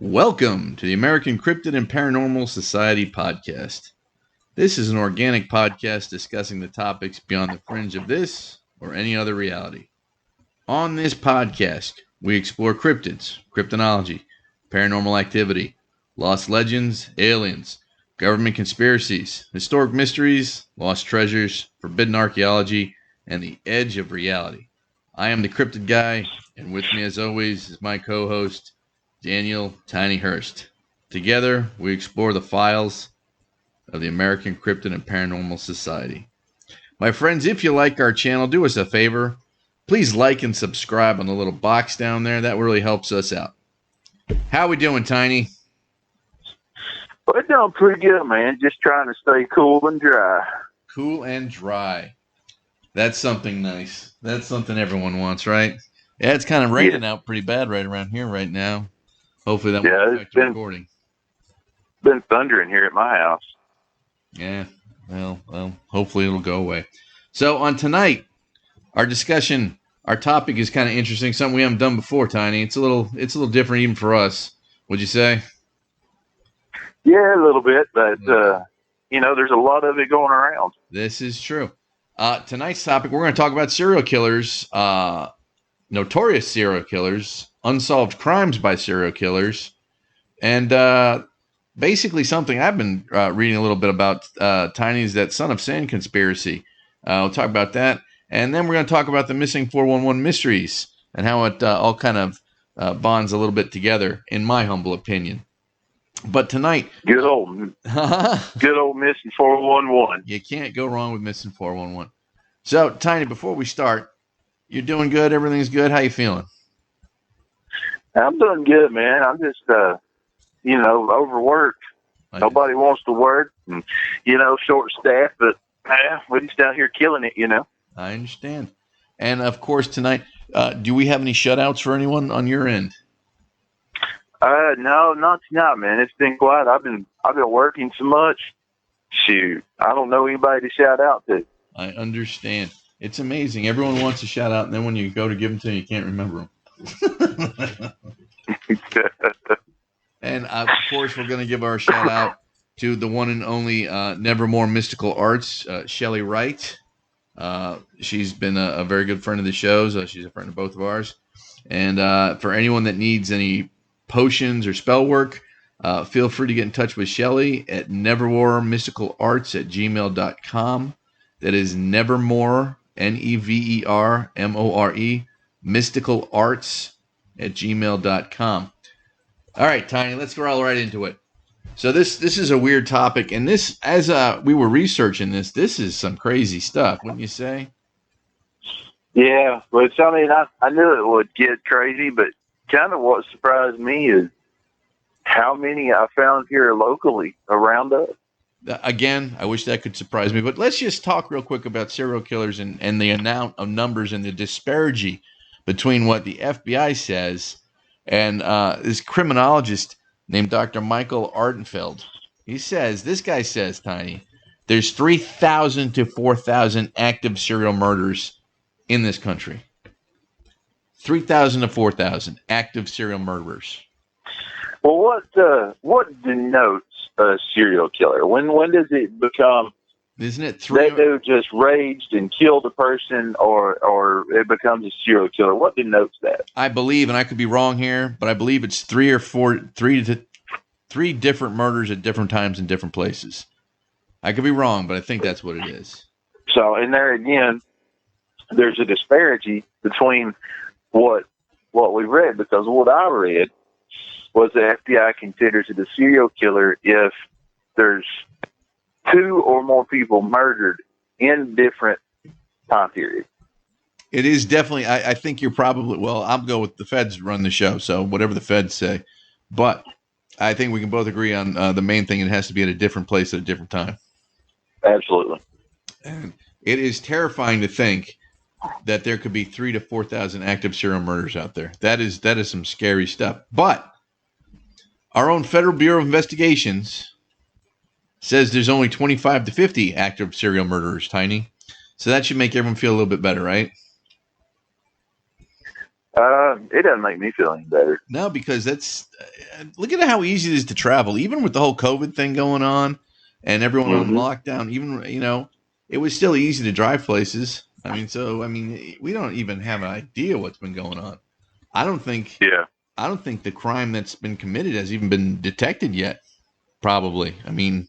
Welcome to the American Cryptid and Paranormal Society podcast. This is an organic podcast discussing the topics beyond the fringe of this or any other reality. On this podcast, we explore cryptids, cryptonology, paranormal activity, lost legends, aliens, government conspiracies, historic mysteries, lost treasures, forbidden archaeology, and the edge of reality. I am the cryptid guy, and with me as always is my co-host, Daniel Tiny Hurst. Together, we explore the files of the American Cryptid and Paranormal Society. My friends, if you like our channel, do us a favor. Please like and subscribe on the little box down there. That really helps us out. How we doing, Tiny? We're doing pretty good, man. Just trying to stay cool and dry. Cool and dry. That's something nice. That's something everyone wants, right? Yeah, it's kind of raining out pretty bad right around here right now. Hopefully that won't affect the recording. It's been thundering here at my house. Yeah, well, hopefully it'll go away. So on tonight, our discussion, our topic is kind of interesting. Something we haven't done before, Tiny. It's a little different even for us. Would you say? Yeah, a little bit, but there's a lot of it going around. This is true. Tonight's topic, we're going to talk about serial killers, notorious serial killers, unsolved crimes by serial killers, and basically something I've been reading a little bit about, Tiny's that Son of Sam conspiracy. We'll talk about that. And then we're going to talk about the missing 411 mysteries and how it all kind of bonds a little bit together, in my humble opinion. But tonight... Good old missing 411. You can't go wrong with missing 411. So, Tiny, before we start, you're doing good? Everything's good? How you feeling? I'm doing good, man. I'm just, overworked. Nobody wants to work. And, short staff, but we're just out here killing it, I understand. And, of course, tonight, do we have any shutouts for anyone on your end? No, not tonight, man. It's been quiet. I've been working so much. Shoot, I don't know anybody to shout out to. I understand. It's amazing. Everyone wants a shout out, and then when you go to give them to them, you can't remember them. And of course, we're going to give our shout out to the one and only Nevermore Mystical Arts, Shelly Wright. She's been a very good friend of the shows. She's a friend of both of ours. And for anyone that needs any potions or spell work, feel free to get in touch with Shelly at nevermoremysticalarts@gmail.com. That is Nevermore, NEVERMORE, mysticalarts@gmail.com. All right, Tiny, let's roll right into it. So this is a weird topic, and this, as we were researching this is some crazy stuff, wouldn't you say? Yeah, but I knew it would get crazy, but kind of what surprised me is how many I found here locally around us. Again, I wish that could surprise me, but let's just talk real quick about serial killers and the amount of numbers and the disparity between what the FBI says and this criminologist named Dr. Michael Ardenfeld. This guy says, Tiny, there's 3,000 to 4,000 active serial murders in this country. 3,000 to 4,000 active serial murderers. Well, what denotes a serial killer? When does it become? Isn't it that dude just raged and killed a person, or it becomes a serial killer? What denotes that? I believe, and I could be wrong here, but I believe it's three different murders at different times in different places. I could be wrong, but I think that's what it is. So, and there again, there's a disparity between what we read, because what I read was the FBI considers it a serial killer if there's 2 or more people murdered in different time periods. It is definitely, I think you're probably, well, I'll go with the feds run the show, so whatever the feds say. But I think we can both agree on the main thing, it has to be at a different place at a different time. Absolutely. And it is terrifying to think that there could be 3,000 to 4,000 active serial murders out there. That is some scary stuff. But our own Federal Bureau of Investigations says there's only 25 to 50 active serial murderers, Tiny. So that should make everyone feel a little bit better, right? It doesn't make me feel any better. No, because that's look at how easy it is to travel, even with the whole COVID thing going on and everyone on lockdown. Even it was still easy to drive places. I mean, we don't even have an idea what's been going on. I don't think. Yeah. I don't think the crime that's been committed has even been detected yet. Probably. I mean,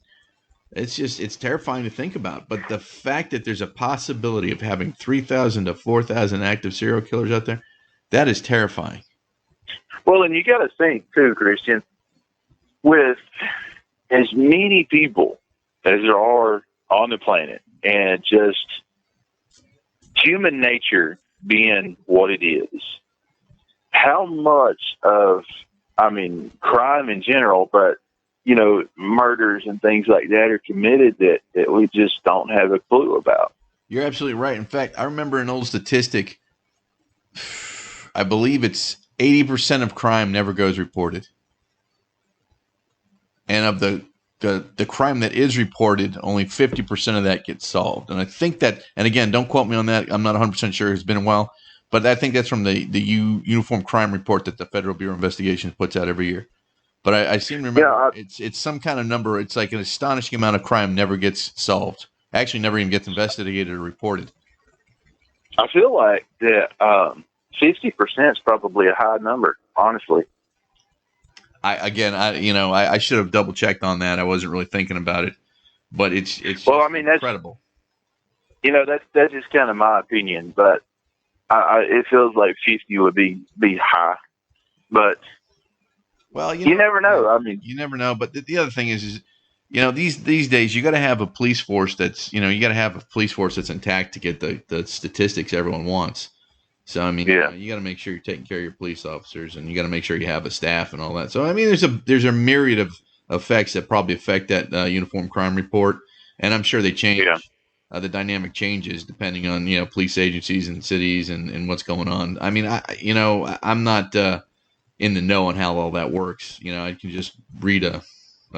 it's terrifying to think about. But the fact that there's a possibility of having 3,000 to 4,000 active serial killers out there, that is terrifying. Well, and you got to think too, Christian, with as many people as there are on the planet, and just human nature being what it is, how much of, crime in general, but, murders and things like that are committed that we just don't have a clue about. You're absolutely right. In fact, I remember an old statistic. I believe it's 80% of crime never goes reported. And of the crime that is reported, only 50% of that gets solved. And I think that, and again, don't quote me on that. I'm not 100% sure. It's been a while. But I think that's from the Uniform Crime Report that the Federal Bureau of Investigations puts out every year. But I seem to remember it's some kind of number. It's like an astonishing amount of crime never gets solved. Actually, never even gets investigated or reported. I feel like that 50% is probably a high number, honestly. I should have double checked on that. I wasn't really thinking about it, but it's incredible. That's just kind of my opinion, but it feels like 50 would be high, but you never know. You never know. But the other thing is these days you got to have a police force that's intact to get the statistics everyone wants. So you got to make sure you're taking care of your police officers, and you got to make sure you have a staff and all that. So there's a myriad of effects that probably affect that Uniform Crime Report, and I'm sure they change. Yeah. The dynamic changes depending on police agencies and cities and what's going on. I'm not in the know on how all that works. I can just read a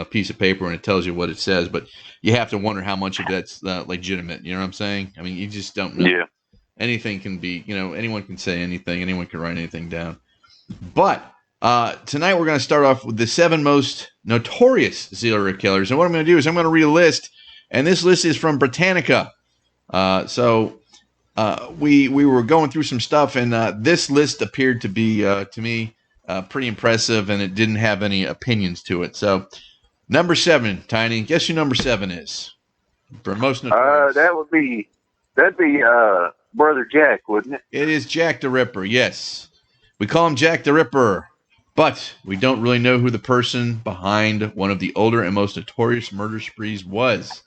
piece of paper and it tells you what it says, but you have to wonder how much of that's legitimate. You know what I'm saying? You just don't know. Yeah. Anything can be, anyone can say anything, anyone can write anything down. But tonight we're going to start off with the 7 most notorious serial killers. And what I'm going to do is I'm going to read a list, and this list is from Britannica. We were going through some stuff, and this list appeared to be, to me, pretty impressive, and it didn't have any opinions to it. So, number 7, Tiny, guess who number 7 is? For most notorious. That'd be Brother Jack, wouldn't it? It is Jack the Ripper, yes. We call him Jack the Ripper, but we don't really know who the person behind one of the older and most notorious murder sprees was.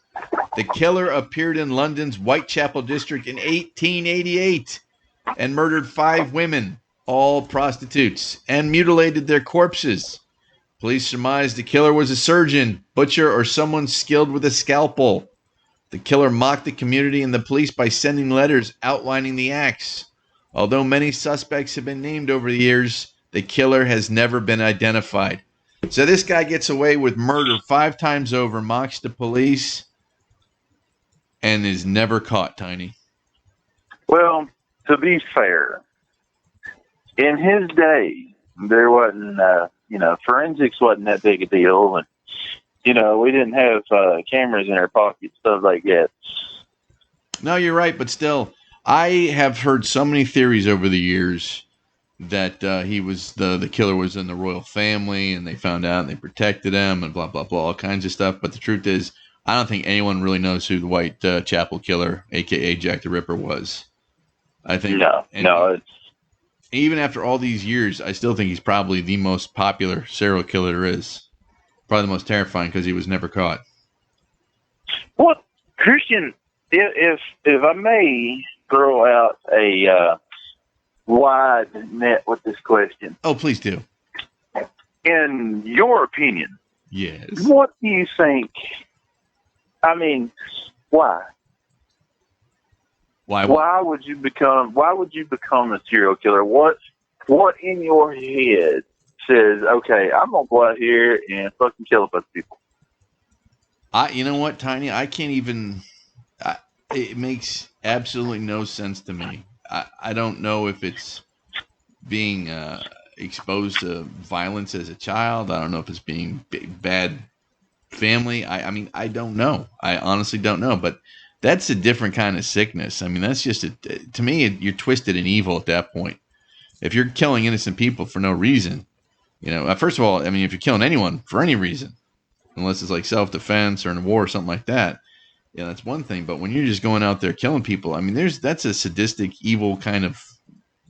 The killer appeared in London's Whitechapel district in 1888 and murdered 5 women, all prostitutes, and mutilated their corpses. Police surmised the killer was a surgeon, butcher, or someone skilled with a scalpel. The killer mocked the community and the police by sending letters outlining the acts. Although many suspects have been named over the years, the killer has never been identified. So this guy gets away with murder 5 times over, mocks the police, and is never caught, Tiny. Well, to be fair, in his day, there wasn't, forensics wasn't that big a deal, and we didn't have cameras in our pockets, stuff like that. No, you're right, but still, I have heard so many theories over the years that he was the killer was in the royal family, and they found out and they protected him, and blah blah blah, all kinds of stuff. But the truth is, I don't think anyone really knows who the Whitechapel killer, aka Jack the Ripper, was. I think even after all these years, I still think he's probably the most popular serial killer there is. Probably the most terrifying because he was never caught. Well, Christian, if I may throw out a wide net with this question. Oh, please do. In your opinion, yes. What do you think? Why? Why? Why would you become a serial killer? What in your head says, okay, I'm gonna go out here and fucking kill a bunch of people? You know what, Tiny? I can't even. It makes absolutely no sense to me. I don't know if it's being exposed to violence as a child. I don't know if it's being bad family. I mean, I don't know. I honestly don't know. But that's a different kind of sickness. I mean, that's just to me, you're twisted and evil at that point. If you're killing innocent people for no reason, first of all, I mean, if you're killing anyone for any reason, unless it's like self-defense or in a war or something like that, that's one thing. But when you're just going out there killing people, I mean, that's a sadistic, evil kind of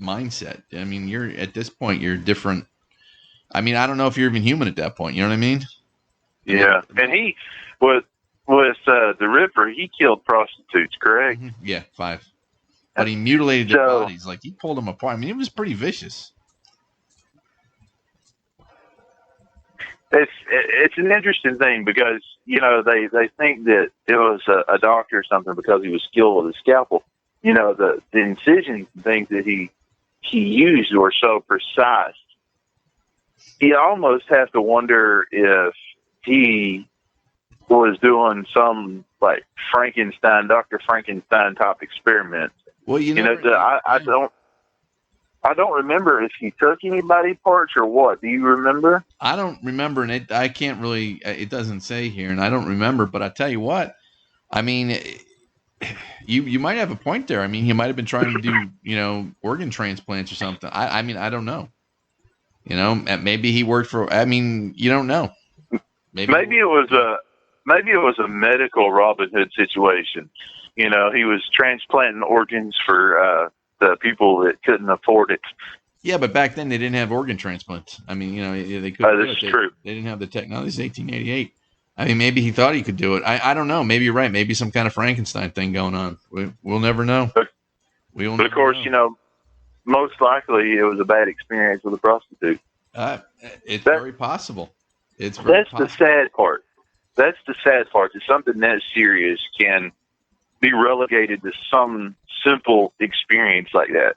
mindset. I mean, you're at this point, you're different. I mean, I don't know if you're even human at that point. You know what I mean? Yeah, and he with the Ripper, he killed prostitutes, correct? Mm-hmm. Yeah, 5. But he mutilated their bodies, like he pulled them apart. I mean, it was pretty vicious. It's an interesting thing because they think that it was a doctor or something because he was skilled with a scalpel. The incision things that he used were so precise. You almost have to wonder if he was doing some like Dr. Frankenstein type experiment. Well, I don't remember if he took anybody parts or what. Do you remember? I don't remember, and I can't really. It doesn't say here, and I don't remember. But I tell you what, I mean, you might have a point there. I mean, he might have been trying to do organ transplants or something. I mean, I don't know. Maybe he worked for. I mean, you don't know. Maybe it was a medical Robin Hood situation. He was transplanting organs for the people that couldn't afford it. Yeah, but back then they didn't have organ transplants. I mean, they couldn't. That's true. They didn't have the technology. This is 1888. I mean, maybe he thought he could do it. I don't know. Maybe you're right. Maybe some kind of Frankenstein thing going on. We'll never know. But of course, most likely it was a bad experience with a prostitute. It's very possible. That's the sad part. That's the sad part. That something that serious can be relegated to some simple experience like that.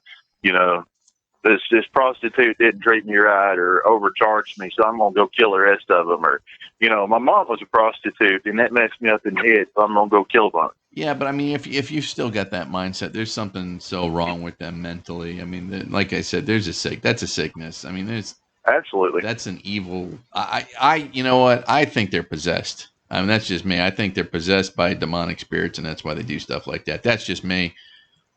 This prostitute didn't treat me right or overcharged me, so I'm going to go kill the rest of them. Or, my mom was a prostitute, and that messed me up in the head, so I'm going to go kill them. Yeah, but I mean, if you've still got that mindset, there's something so wrong with them mentally. I mean, like I said, that's a sickness. I mean, absolutely. That's an evil. You know what? I think they're possessed. I mean, that's just me. I think they're possessed by demonic spirits, and that's why they do stuff like that. That's just me.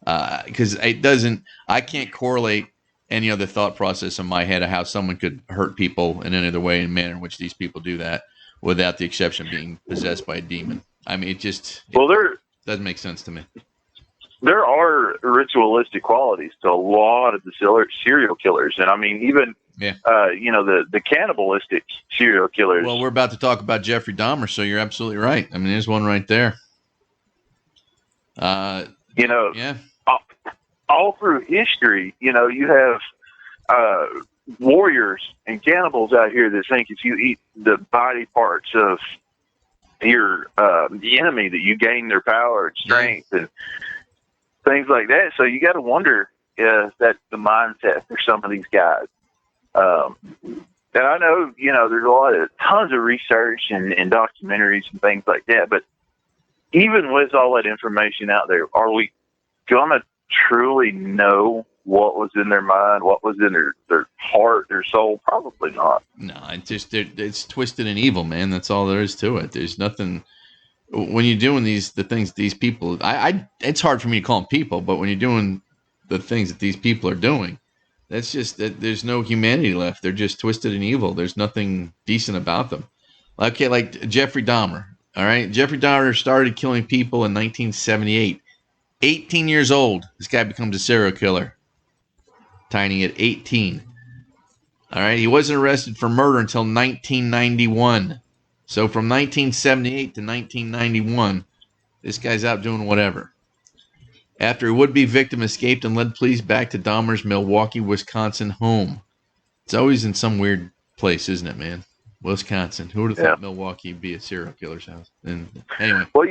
Because I can't correlate any other thought process in my head of how someone could hurt people in any other way and manner in which these people do that, without the exception being possessed by a demon. I mean, it doesn't make sense to me. There are ritualistic qualities to a lot of the serial killers, and I mean, even the cannibalistic serial killers. Well, we're about to talk about Jeffrey Dahmer, so you're absolutely right. I mean, there's one right there. Yeah. All through history, you have warriors and cannibals out here that think if you eat the body parts of your the enemy, that you gain their power and strength and things like that. So you got to wonder if that's the mindset for some of these guys. And I know, there's tons of research and documentaries and things like that. But even with all that information out there, are we going to truly know what was in their mind, what was in their heart, their soul? Probably not. No, it's twisted and evil, man. That's all there is to it. There's nothing. When you're doing the things these people, it's hard for me to call them people, but when you're doing the things that these people are doing, that's just that there's no humanity left. They're just twisted and evil. There's nothing decent about them. Okay, like Jeffrey Dahmer. All right, Jeffrey Dahmer started killing people in 1978. 18 years old, this guy becomes a serial killer. Tiny at 18. All right, he wasn't arrested for murder until 1991. So from 1978 to 1991, this guy's out doing whatever. After a would-be victim escaped and led police back to Dahmer's Milwaukee, Wisconsin home. It's always in some weird place, isn't it, man? Wisconsin. Who would have thought Milwaukee would be a serial killer's house? And anyway. Well,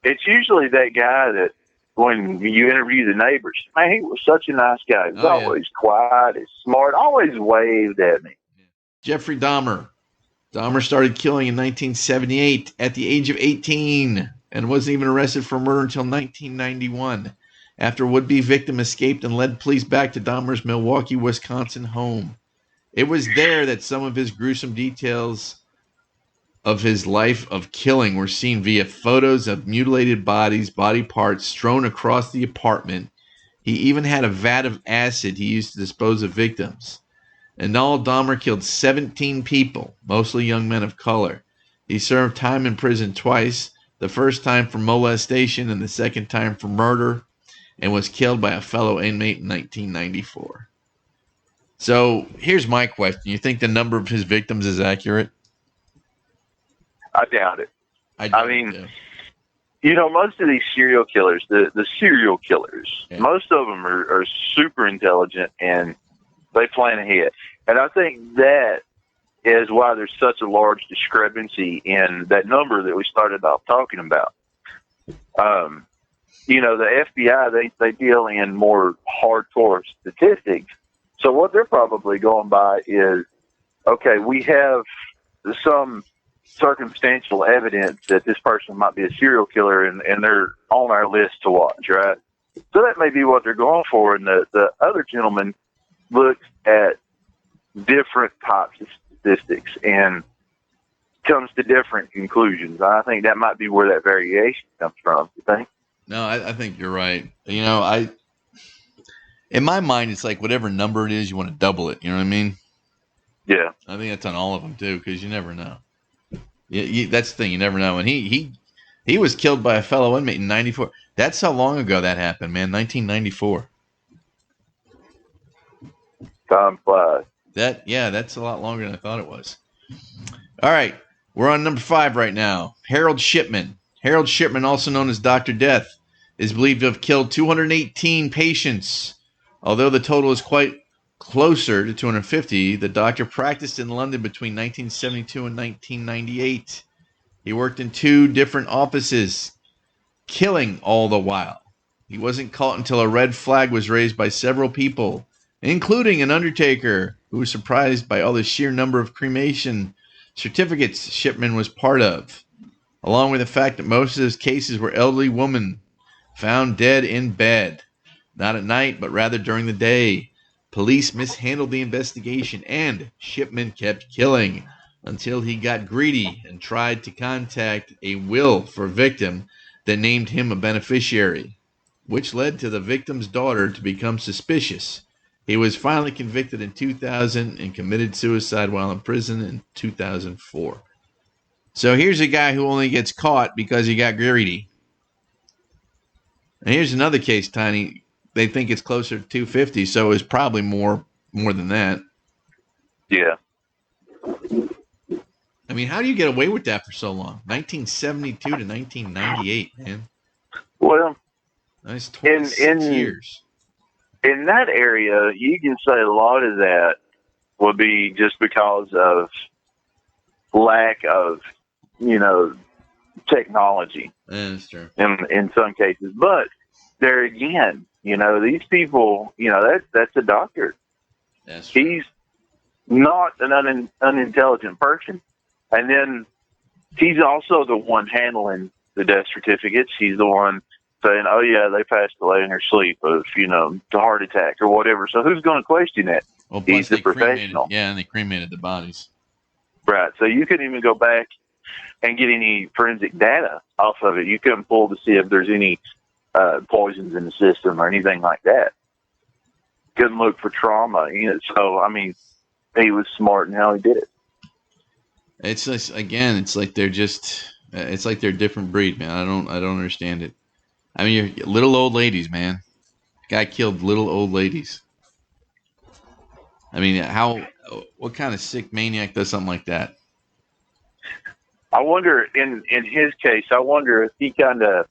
it's usually that guy that when you interview the neighbors, man, he was such a nice guy. He was always quiet, he's smart, always waved at me. Jeffrey Dahmer. Dahmer started killing in 1978 at the age of 18 and wasn't even arrested for murder until 1991. after would-be victim escaped and led police back to Dahmer's Milwaukee, Wisconsin home. It was there that some of his gruesome details of his life of killing were seen via photos of mutilated bodies, body parts strewn across the apartment. He even had a vat of acid he used to dispose of victims. In all, Dahmer killed 17 people, mostly young men of color. He served time in prison twice, the first time for molestation and the second time for murder, and was killed by a fellow inmate in 1994. So here's my question. You think the number of his victims is accurate? I doubt it. I mean, too. You know, most of these serial killers, the serial killers, Yeah. most of them are super intelligent and they plan ahead. And I think that is why there's such a large discrepancy in that number that we started off talking about. You know, the FBI, they deal in more hardcore statistics. So what they're probably going by is, okay, we have some circumstantial evidence that this person might be a serial killer, and they're on our list to watch, right? So that may be what they're going for. And the other gentleman looks at different types of statistics and comes to different conclusions. I think that might be where that variation comes from. You think? No, I think you're right. You know, in my mind, it's like whatever number it is, you want to double it. You know what I mean? Yeah. I think that's on all of them too, because you never know. That's the thing, you never know. And he was killed by a fellow inmate in '94. That's how long ago that happened, man. 1994. Time flies. That's a lot longer than I thought it was. All right, we're on number 5 right now. Harold Shipman. Harold Shipman, also known as Dr. Death, is believed to have killed 218 patients. Although the total is quite closer to 250, the doctor practiced in London between 1972 and 1998. He worked in 2 different offices, killing all the while. He wasn't caught until a red flag was raised by several people, including an undertaker who was surprised by all the sheer number of cremation certificates Shipman was part of, along with the fact that most of his cases were elderly women found dead in bed, not at night, but rather during the day. Police mishandled the investigation, and Shipman kept killing until he got greedy and tried to contact a will for a victim that named him a beneficiary, which led to the victim's daughter to become suspicious. He was finally convicted in 2000 and committed suicide while in prison in 2004. So here's a guy who only gets caught because he got greedy. And here's another case, Tiny. They think it's closer to 250, so it's probably more than that. Yeah. I mean, how do you get away with that for so long? 1972 to 1998, man. Well, That's 26 years. In that area, you can say a lot of that would be just because of lack of, technology. Yeah, that's true. In some cases. But there again, these people, that's a doctor. That's true. He's not an unintelligent person. And then he's also the one handling the death certificates. He's the one saying, oh, yeah, they passed away in their sleep of, the heart attack or whatever. So who's going to question that? Well, He's the professional. And they cremated the bodies. Right. So you couldn't even go back and get any forensic data off of it. You couldn't pull to see if there's any poisons in the system or anything like that. Couldn't look for trauma. So, I mean, he was smart in how he did it. It's just, again, it's like they're a different breed, man. I don't understand it. I mean, you're little old ladies, man. Guy killed little old ladies. I mean, what kind of sick maniac does something like that? I wonder, in his case, if he kind of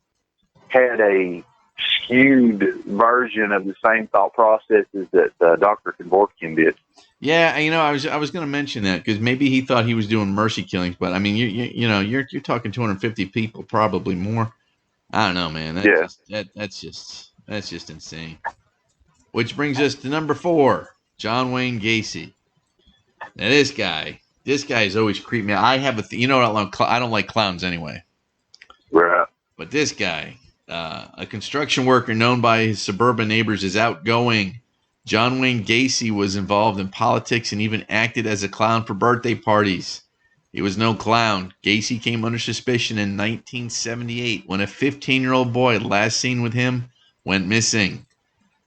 had a skewed version of the same thought processes that Dr. Kevorkian did. Yeah, I was going to mention that because maybe he thought he was doing mercy killings, but I mean, you're talking 250 people, probably more. I don't know, man. That's just insane. Which brings us to number 4, John Wayne Gacy. Now this guy is always creeped me out. I have I don't like clowns anyway. Right. But this guy, A construction worker known by his suburban neighbors as outgoing, John Wayne Gacy was involved in politics and even acted as a clown for birthday parties. He was no clown. Gacy came under suspicion in 1978 when a 15-year-old boy last seen with him went missing.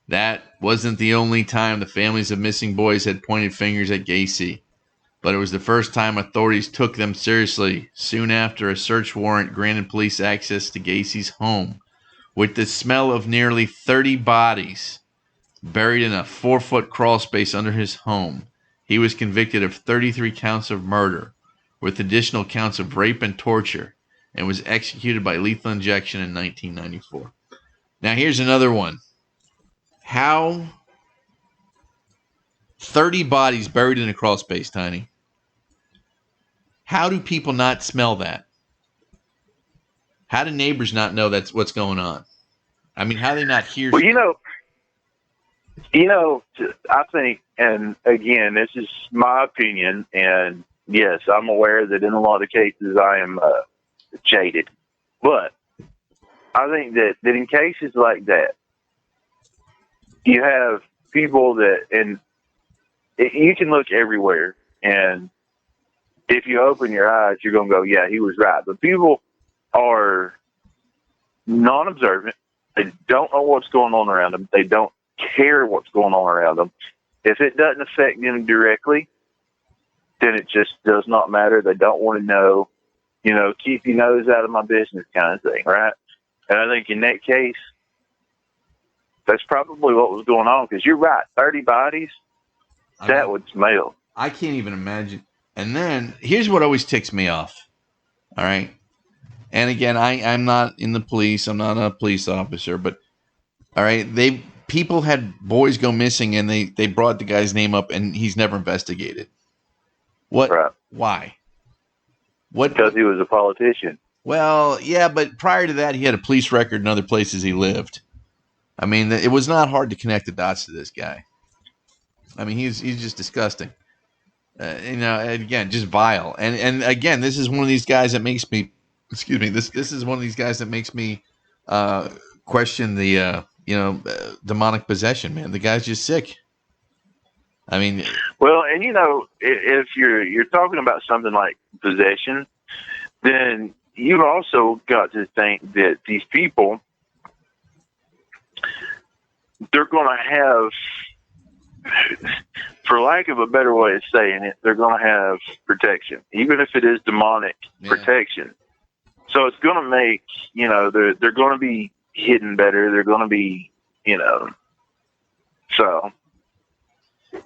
That wasn't the only time the families of missing boys had pointed fingers at Gacy, but it was the first time authorities took them seriously. Soon after, a search warrant granted police access to Gacy's home. With the smell of nearly 30 bodies buried in a 4-foot crawl space under his home, he was convicted of 33 counts of murder, with additional counts of rape and torture, and was executed by lethal injection in 1994. Now here's another one. How 30 bodies buried in a crawl space, Tiny. How do people not smell that? How do neighbors not know that's what's going on? I mean, how do they not hear? Well, I think, and again, this is my opinion, and yes, I'm aware that in a lot of cases I am jaded, but I think that in cases like that, you have people that, and you can look everywhere, and if you open your eyes, you're going to go, yeah, he was right. But people are non-observant. They don't know what's going on around them. They don't care what's going on around them. If it doesn't affect them directly, then it just does not matter. They don't want to know, keep your nose out of my business kind of thing, right? And I think in that case, that's probably what was going on, because you're right, 30 bodies, that would smell. I can't even imagine. And then, here's what always ticks me off, all right? And again, I'm not in the police. I'm not a police officer, but all right, people had boys go missing, and they brought the guy's name up, and he's never investigated. What? Right. Why? What? Because he was a politician. Well, yeah, but prior to that, he had a police record in other places he lived. I mean, it was not hard to connect the dots to this guy. I mean, he's just disgusting. Again, just vile. And again, this is one of these guys that makes me. Excuse me. This is one of these guys that makes me question the demonic possession. Man, the guy's just sick. I mean, well, and if you're talking about something like possession, then you've also got to think that these people, they're going to have, for lack of a better way of saying it, they're going to have protection, even if it is demonic protection. So it's going to make, they're going to be hidden better. They're going to be, so.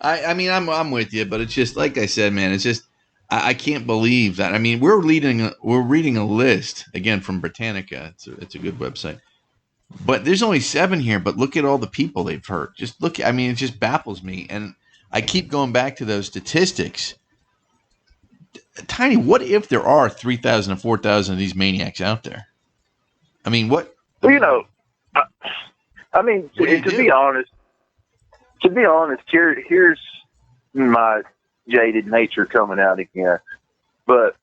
I mean, I'm with you, but it's just, like I said, man, it's just, I can't believe that. I mean, we're reading a list, again, from Britannica. It's a good website. But there's only 7 here, but look at all the people they've hurt. Just look, I mean, it just baffles me. And I keep going back to those statistics. Tiny, what if there are 3,000 or 4,000 of these maniacs out there? I mean, what? Well, I mean, to be honest, here's my jaded nature coming out again. But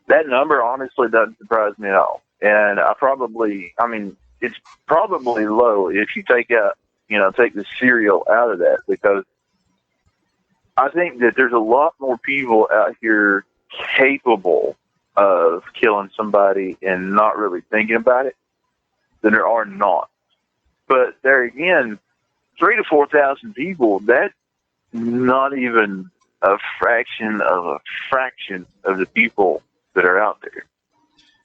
that number honestly doesn't surprise me at all. And it's probably low if you take the cereal out of that, because I think that there's a lot more people out here capable of killing somebody and not really thinking about it than there are not. But there again, 3,000 to 4,000 people, that's not even a fraction of the people that are out there.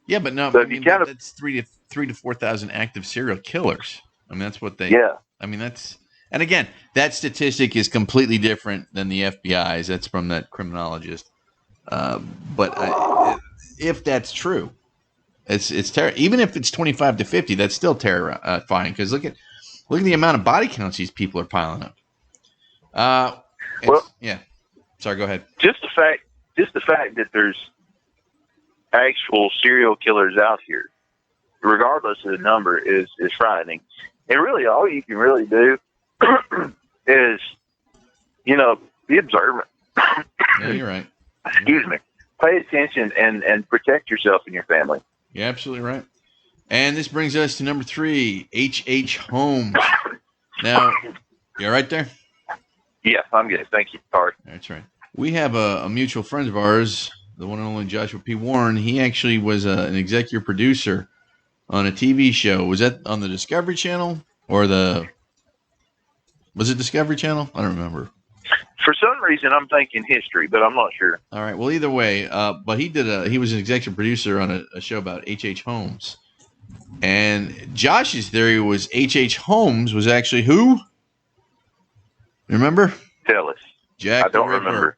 Yeah, but no, so that's 3,000 to 4,000 active serial killers. I mean, that's what they. Yeah. I mean, and again, that statistic is completely different than the FBI's. That's from that criminologist. But if that's true, it's terrible. Even if it's 25 to 50, that's still terrifying. Because look at the amount of body counts these people are piling up. Yeah. Sorry, go ahead. Just the fact that there's actual serial killers out here, regardless of the number, is frightening. And really, all you can really do is, be observant. Yeah, you're right. Excuse me. Pay attention and protect yourself and your family. You're absolutely right. And this brings us to number 3, H.H. Holmes. Now, you all right there? Yes, I'm good. Thank you. Sorry. That's right. We have a mutual friend of ours, the one and only Joshua P. Warren. He actually was an executive producer on a TV show. Was that on the Discovery Channel or was it Discovery Channel? I don't remember. For some reason, I'm thinking history, but I'm not sure. All right. Well, either way, but he was an executive producer on a show about H.H. Holmes. And Josh's theory was H.H. Holmes was actually who? Remember? Tell us. Jack I don't the Ripper.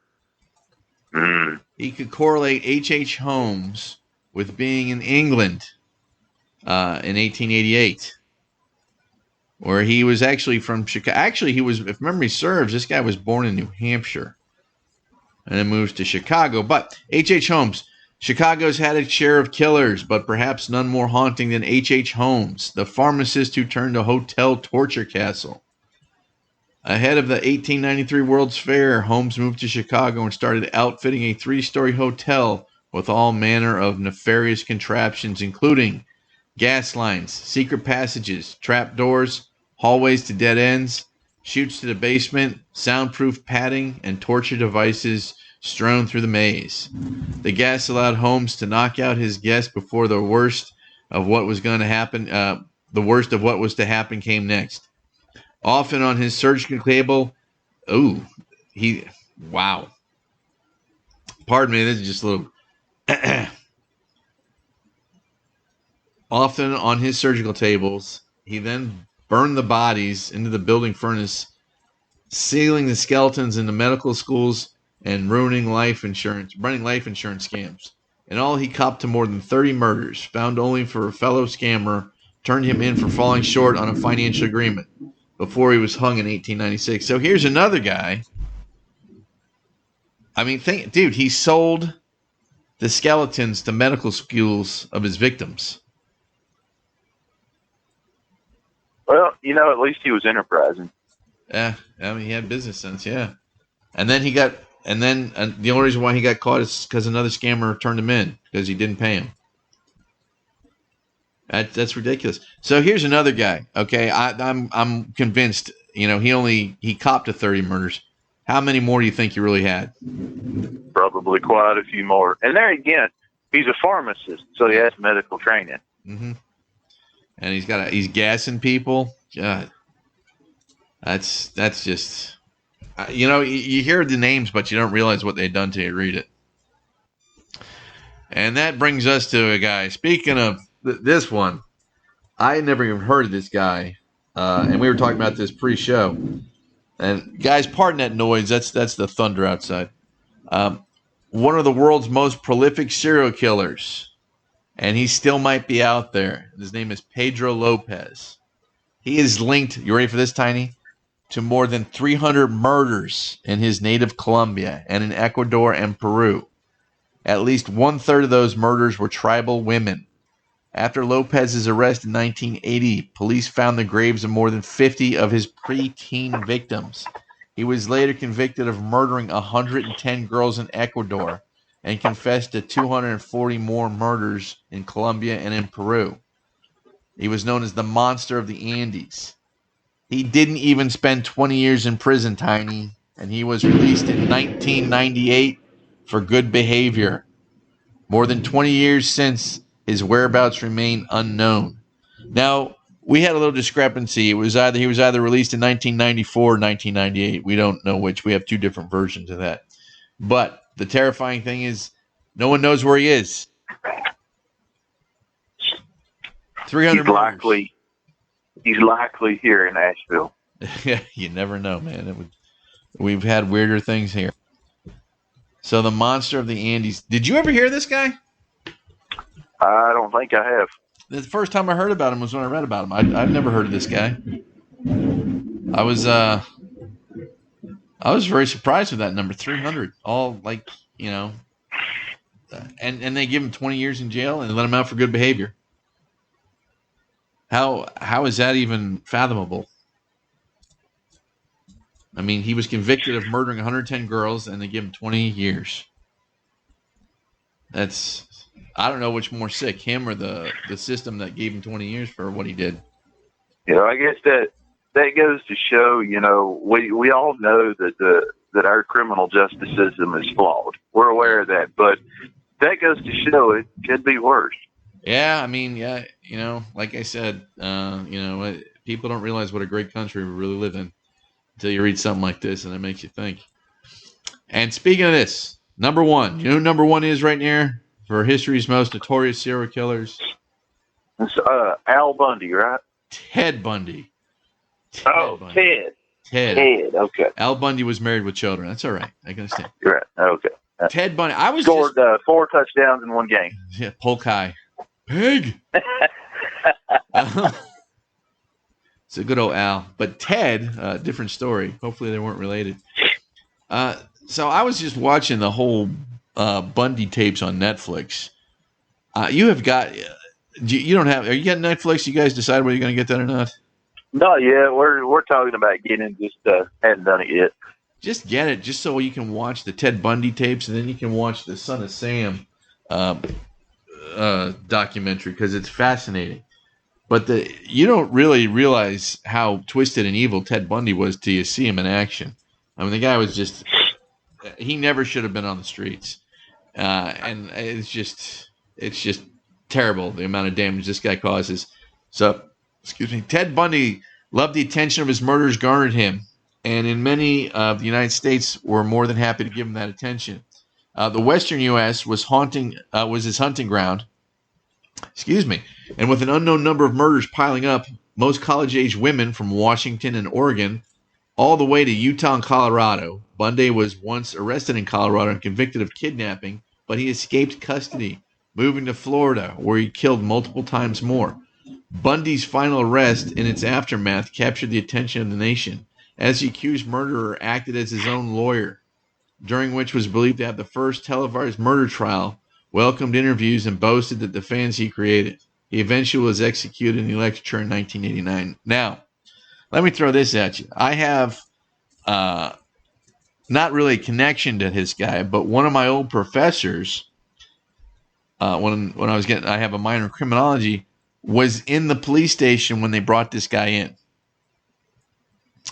remember. He could correlate H.H. Holmes with being in England in 1888, where he was actually from Chicago. Actually, he was, if memory serves, this guy was born in New Hampshire and then moves to Chicago. But H.H. Holmes, Chicago's had its share of killers, but perhaps none more haunting than H.H. Holmes, the pharmacist who turned a hotel torture castle. Ahead of the 1893 World's Fair, Holmes moved to Chicago and started outfitting a 3-story hotel with all manner of nefarious contraptions, including gas lines, secret passages, trap doors, hallways to dead ends, chutes to the basement, soundproof padding, and torture devices strewn through the maze. The gas allowed Holmes to knock out his guests before the worst of what was going to happen. The worst of what was to happen came next. Often on his surgical table, wow. Pardon me, this is just a little. Often on his surgical tables, he then burned the bodies into the building furnace, sealing the skeletons into medical schools and running life insurance scams. In all, he copped to more than 30 murders, found only for a fellow scammer turned him in for falling short on a financial agreement before he was hung in 1896. So here's another guy. I mean, dude, he sold the skeletons to medical schools of his victims. Well, at least he was enterprising. Yeah, I mean, he had business sense, yeah. And then the only reason why he got caught is because another scammer turned him in because he didn't pay him. That's ridiculous. So here's another guy. Okay, I'm convinced. He copped to 30 murders. How many more do you think he really had? Probably quite a few more. And there again, he's a pharmacist, so he has medical training. Mm-hmm. And he's gassing people. God, that's just. You hear the names, but you don't realize what they've done till you read it. And that brings us to a guy. Speaking of this one, I had never even heard of this guy, and we were talking about this pre-show. And guys, pardon that noise. That's the thunder outside. One of the world's most prolific serial killers, and he still might be out there. His name is Pedro Lopez. He is linked. You ready for this, Tiny? To more than 300 murders in his native Colombia and in Ecuador and Peru. At least 1/3 of those murders were tribal women. After Lopez's arrest in 1980, police found the graves of more than 50 of his preteen victims. He was later convicted of murdering 110 girls in Ecuador and confessed to 240 more murders in Colombia and in Peru. He was known as the Monster of the Andes. He didn't even spend 20 years in prison, Tiny, and he was released in 1998 for good behavior. More than 20 years since, his whereabouts remain unknown. Now, we had a little discrepancy. He was either released in 1994 or 1998. We don't know which. We have two different versions of that. But the terrifying thing is no one knows where he is. 300 He's likely here in Asheville. Yeah, you never know, man. We've had weirder things here. So the Monster of the Andes. Did you ever hear this guy? I don't think I have. The first time I heard about him was when I read about him. I've never heard of this guy. I was very surprised with that number, 300. All and they give him 20 years in jail and let him out for good behavior. How is that even fathomable? I mean, he was convicted of murdering 110 girls, and they give him 20 years. That's I don't know which more sick, him or the system that gave him 20 years for what he did. I guess that goes to show, we all know that our criminal justice system is flawed. We're aware of that, but that goes to show it could be worse. Yeah, I mean, like I said, people don't realize what a great country we really live in until you read something like this, and it makes you think. And speaking of this, number one, you know who number one is right here for history's most notorious serial killers? It's Al Bundy, right? Ted Bundy. Bundy. Ted. Okay. Al Bundy was married with children. That's all right. I can understand. You're right. Okay. Ted Bundy. I was scored 4 touchdowns in one game. Yeah, Polk High. Pig. It's a good old Al. But Ted, different story. Hopefully they weren't related. So I was just watching the whole Bundy tapes on Netflix. You have got. You don't have. Are you getting Netflix? You guys decide whether you're going to get that or not? No, yeah, we're talking about getting. Just hadn't done it yet. Just get it, just so you can watch the Ted Bundy tapes, and then you can watch the Son of Sam documentary because it's fascinating. But you don't really realize how twisted and evil Ted Bundy was till you see him in action. I mean, the guy was just. He never should have been on the streets, and it's just terrible the amount of damage this guy causes. So, excuse me, Ted Bundy loved the attention of his murders garnered him, and in many of the United States were more than happy to give him that attention. The Western U.S. was his hunting ground. Excuse me, and with an unknown number of murders piling up, most college-age women from Washington and Oregon, all the way to Utah and Colorado. Bundy was once arrested in Colorado and convicted of kidnapping, but he escaped custody, moving to Florida, where he killed multiple times more. Bundy's final arrest and its aftermath captured the attention of the nation, as the accused murderer acted as his own lawyer, during which was believed to have the first televised murder trial, welcomed interviews, and boasted that the fans he created. He eventually was executed in the electrocution in 1989. Now, let me throw this at you. I have not really a connection to this guy, but one of my old professors, when I have a minor in criminology, was in the police station when they brought this guy in,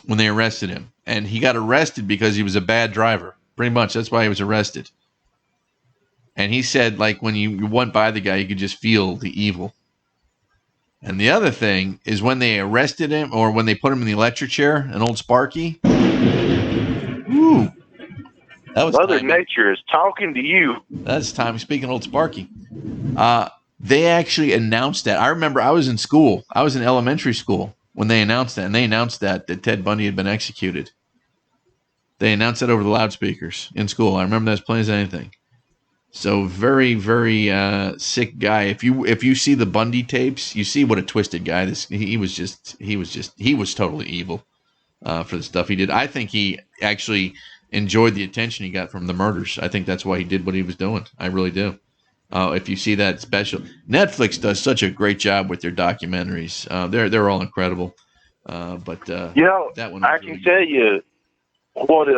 when they arrested him. And he got arrested because he was a bad driver. Pretty much, that's why he was arrested. And he said, like, when you went by the guy, you could just feel the evil. And the other thing is when they arrested him, or when they put him in the electric chair, an old Sparky. Ooh, that was Mother Nature is talking to you. That's time. Speaking of old Sparky, they actually announced that. I remember I was in school. I was in elementary school when they announced that, and they announced that Ted Bundy had been executed. They announced that over the loudspeakers in school. I remember that as plain as anything. So very, very sick guy. If you see the Bundy tapes, you see what a twisted guy this. He was totally evil for the stuff he did. I think he actually enjoyed the attention he got from the murders. I think that's why he did what he was doing. I really do. If you see that special, Netflix does such a great job with their documentaries. They're all incredible. But that one I can tell you what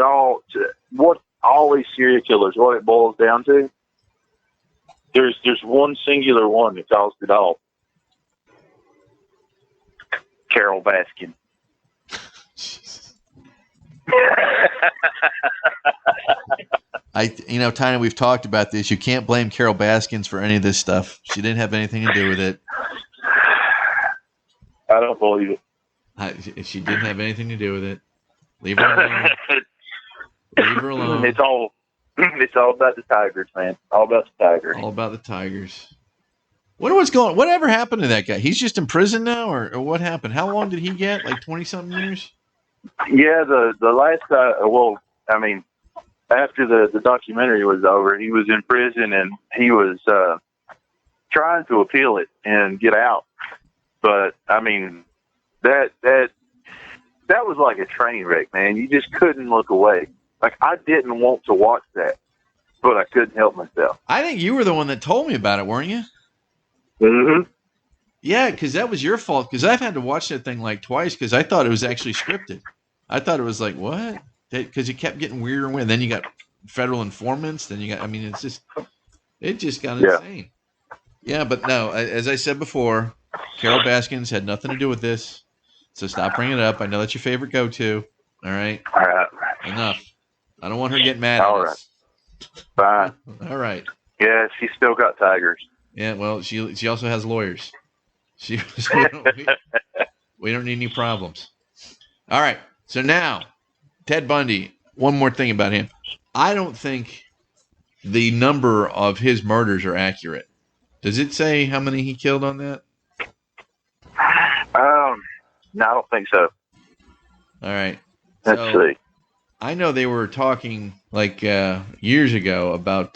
all these serial killers, what it boils down to. There's one singular one that caused it all. Carol Baskin. Tiny, we've talked about this. You can't blame Carol Baskins for any of this stuff. She didn't have anything to do with it. I don't believe it. She didn't have anything to do with it. Leave her alone. Leave her alone. It's all about the Tigers, man. All about the Tigers. All about the Tigers. Whatever happened to that guy? He's just in prison now, or what happened? How long did he get? Like 20-something years? Yeah, the last guy, after the documentary was over, he was in prison and he was trying to appeal it and get out. But that was like a train wreck, man. You just couldn't look away. Like, I didn't want to watch that, but I couldn't help myself. I think you were the one that told me about it, weren't you? Mm-hmm. Yeah, because that was your fault. Because I've had to watch that thing like twice because I thought it was actually scripted. I thought it was like, what? Because it kept getting weirder and weird. Then you got federal informants. Then you got, it just got insane. Yeah, but no, as I said before, Carol Baskins had nothing to do with this. So stop bringing it up. I know that's your favorite go-to. All right. All right. Enough. I don't want her getting mad at All right. us. Fine. All right. Yeah, she's still got tigers. Yeah, well, she also has lawyers. We don't need any problems. All right. So now, Ted Bundy, one more thing about him. I don't think the number of his murders are accurate. Does it say how many he killed on that? No, I don't think so. All right. Let's see. I know they were talking like years ago about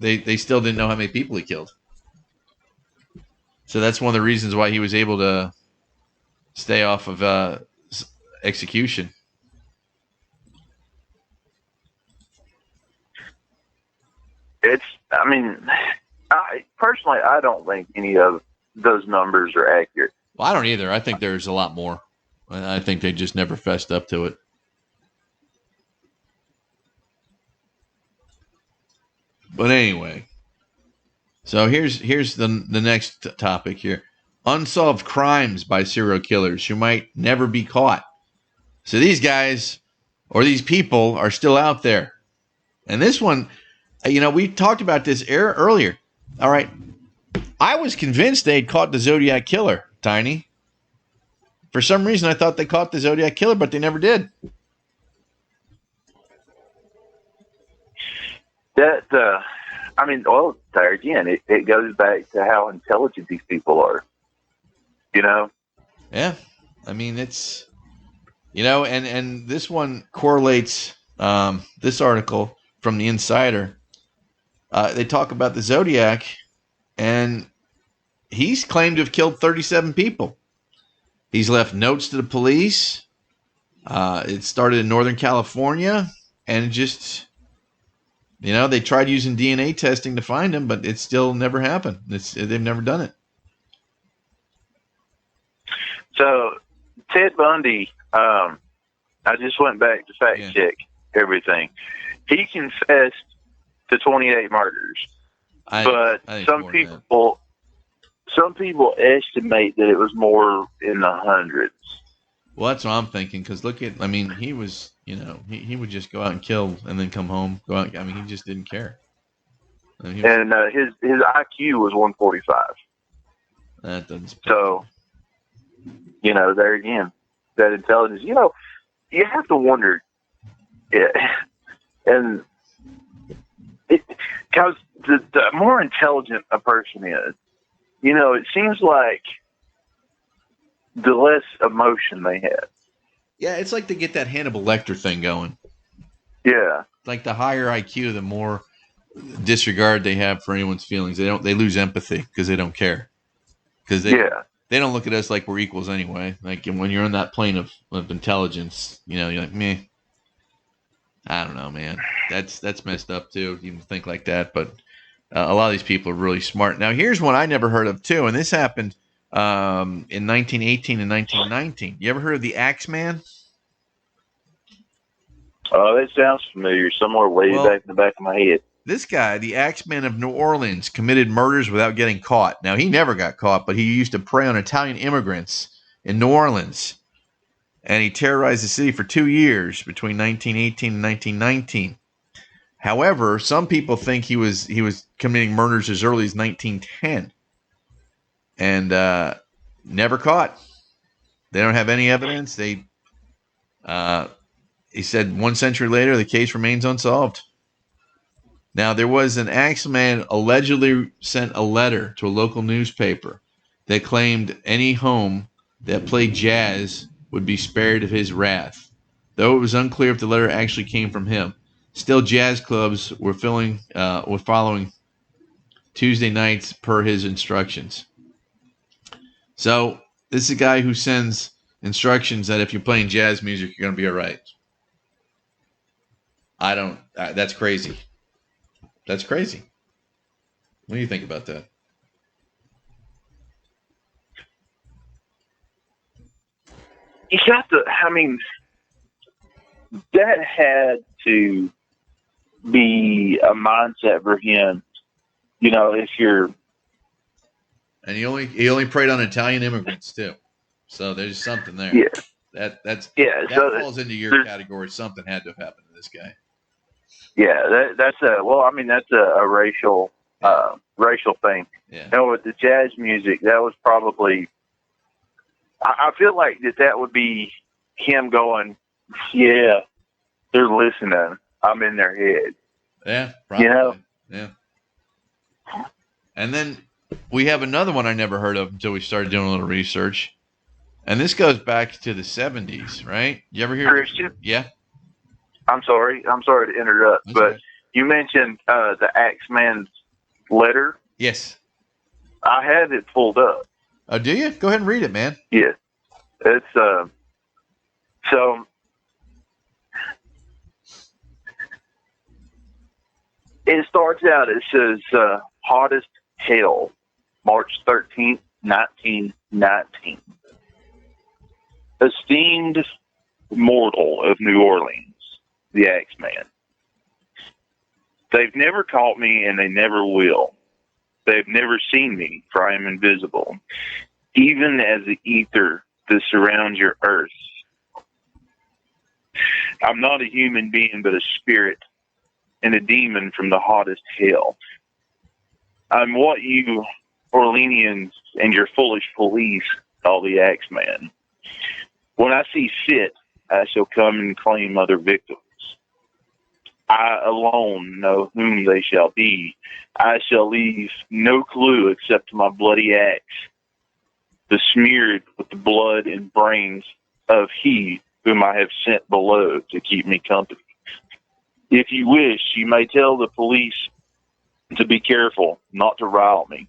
they still didn't know how many people he killed. So that's one of the reasons why he was able to stay off of execution. I mean, personally, I don't think any of those numbers are accurate. Well, I don't either. I think there's a lot more. I think they just never fessed up to it. But anyway, so here's the next topic here. Unsolved crimes by serial killers who might never be caught. So these guys or these people are still out there. And this one, we talked about this earlier. All right. I was convinced they'd caught the Zodiac Killer, Tiny. For some reason, I thought they caught the Zodiac Killer, but they never did. There again, it goes back to how intelligent these people are. Yeah. I mean, it's, and this one correlates this article from the Insider. They talk about the Zodiac, and he's claimed to have killed 37 people. He's left notes to the police. It started in Northern California, and just, they tried using DNA testing to find him, but it still never happened. They've never done it. So, Ted Bundy, I just went back to fact check everything. He confessed to 28 murders, but some people estimate that it was more in the hundreds. Well, that's what I'm thinking. Because he was, he would just go out and kill and then come home. Go out. I mean, he just didn't care. His IQ was 145. That doesn't. So, there again, that intelligence. You have to wonder, and because the more intelligent a person is, it seems like the less emotion they have. Yeah, it's like they get that Hannibal Lecter thing going. Yeah. Like the higher IQ, the more disregard they have for anyone's feelings. They lose empathy because they don't care. Because they don't look at us like we're equals anyway. Like when you're on that plane of intelligence, you're like, meh. I don't know, man. That's messed up too. You think like that, but a lot of these people are really smart. Now, here's one I never heard of too, and this happened in 1918 and 1919. You ever heard of the Axeman? Oh, that sounds familiar. Somewhere way back in the back of my head. This guy, the Axeman of New Orleans, committed murders without getting caught. Now, he never got caught, but he used to prey on Italian immigrants in New Orleans. And he terrorized the city for 2 years between 1918 and 1919. However, some people think he was committing murders as early as 1910. And never caught. They don't have any evidence. He said 1 century later, the case remains unsolved. Now, there was an Axeman allegedly sent a letter to a local newspaper that claimed any home that played jazz would be spared of his wrath. Though it was unclear if the letter actually came from him, still jazz clubs were following Tuesday nights per his instructions. So this is a guy who sends instructions that if you're playing jazz music, you're going to be all right. That's crazy. That's crazy. What do you think about that? You got to, that had to be a mindset for him if you're, and he only preyed on Italian immigrants too. So there's something there. yeah, That so falls into your category. Something had to have happened to this guy. Yeah, that's a racial racial thing. Yeah. With the jazz music, that was probably. I feel like that would be him going, yeah, they're listening. I'm in their head. Yeah, probably. Yeah. And then we have another one I never heard of until we started doing a little research. And this goes back to the 70s, right? You ever hear Christian? Yeah. I'm sorry to interrupt, That's but right. you mentioned the Axeman's letter. Yes. I have it pulled up. Oh, do you? Go ahead and read it, man. Yeah. It's so it starts out, it says hottest hell, March 13th, 1919. Esteemed mortal of New Orleans, the Axeman. They've never caught me and they never will. They've never seen me, for I am invisible, even as the ether that surrounds your earth. I'm not a human being, but a spirit and a demon from the hottest hell. I'm what you Orleanians and your foolish police call the Axeman. When I see fit, I shall come and claim other victims. I alone know whom they shall be. I shall leave no clue except my bloody axe, besmeared with the blood and brains of he whom I have sent below to keep me company. If you wish, you may tell the police to be careful, not to rile me.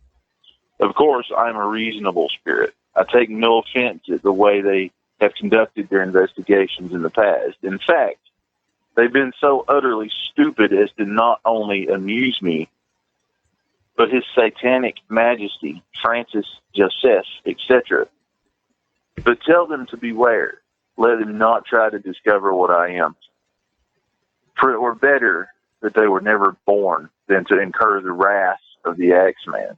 Of course, I am a reasonable spirit. I take no offense at the way they have conducted their investigations in the past. In fact, they've been so utterly stupid as to not only amuse me, but His Satanic Majesty, Francis Joseph, etc. But tell them to beware. Let them not try to discover what I am. For it were better that they were never born than to incur the wrath of the Axeman.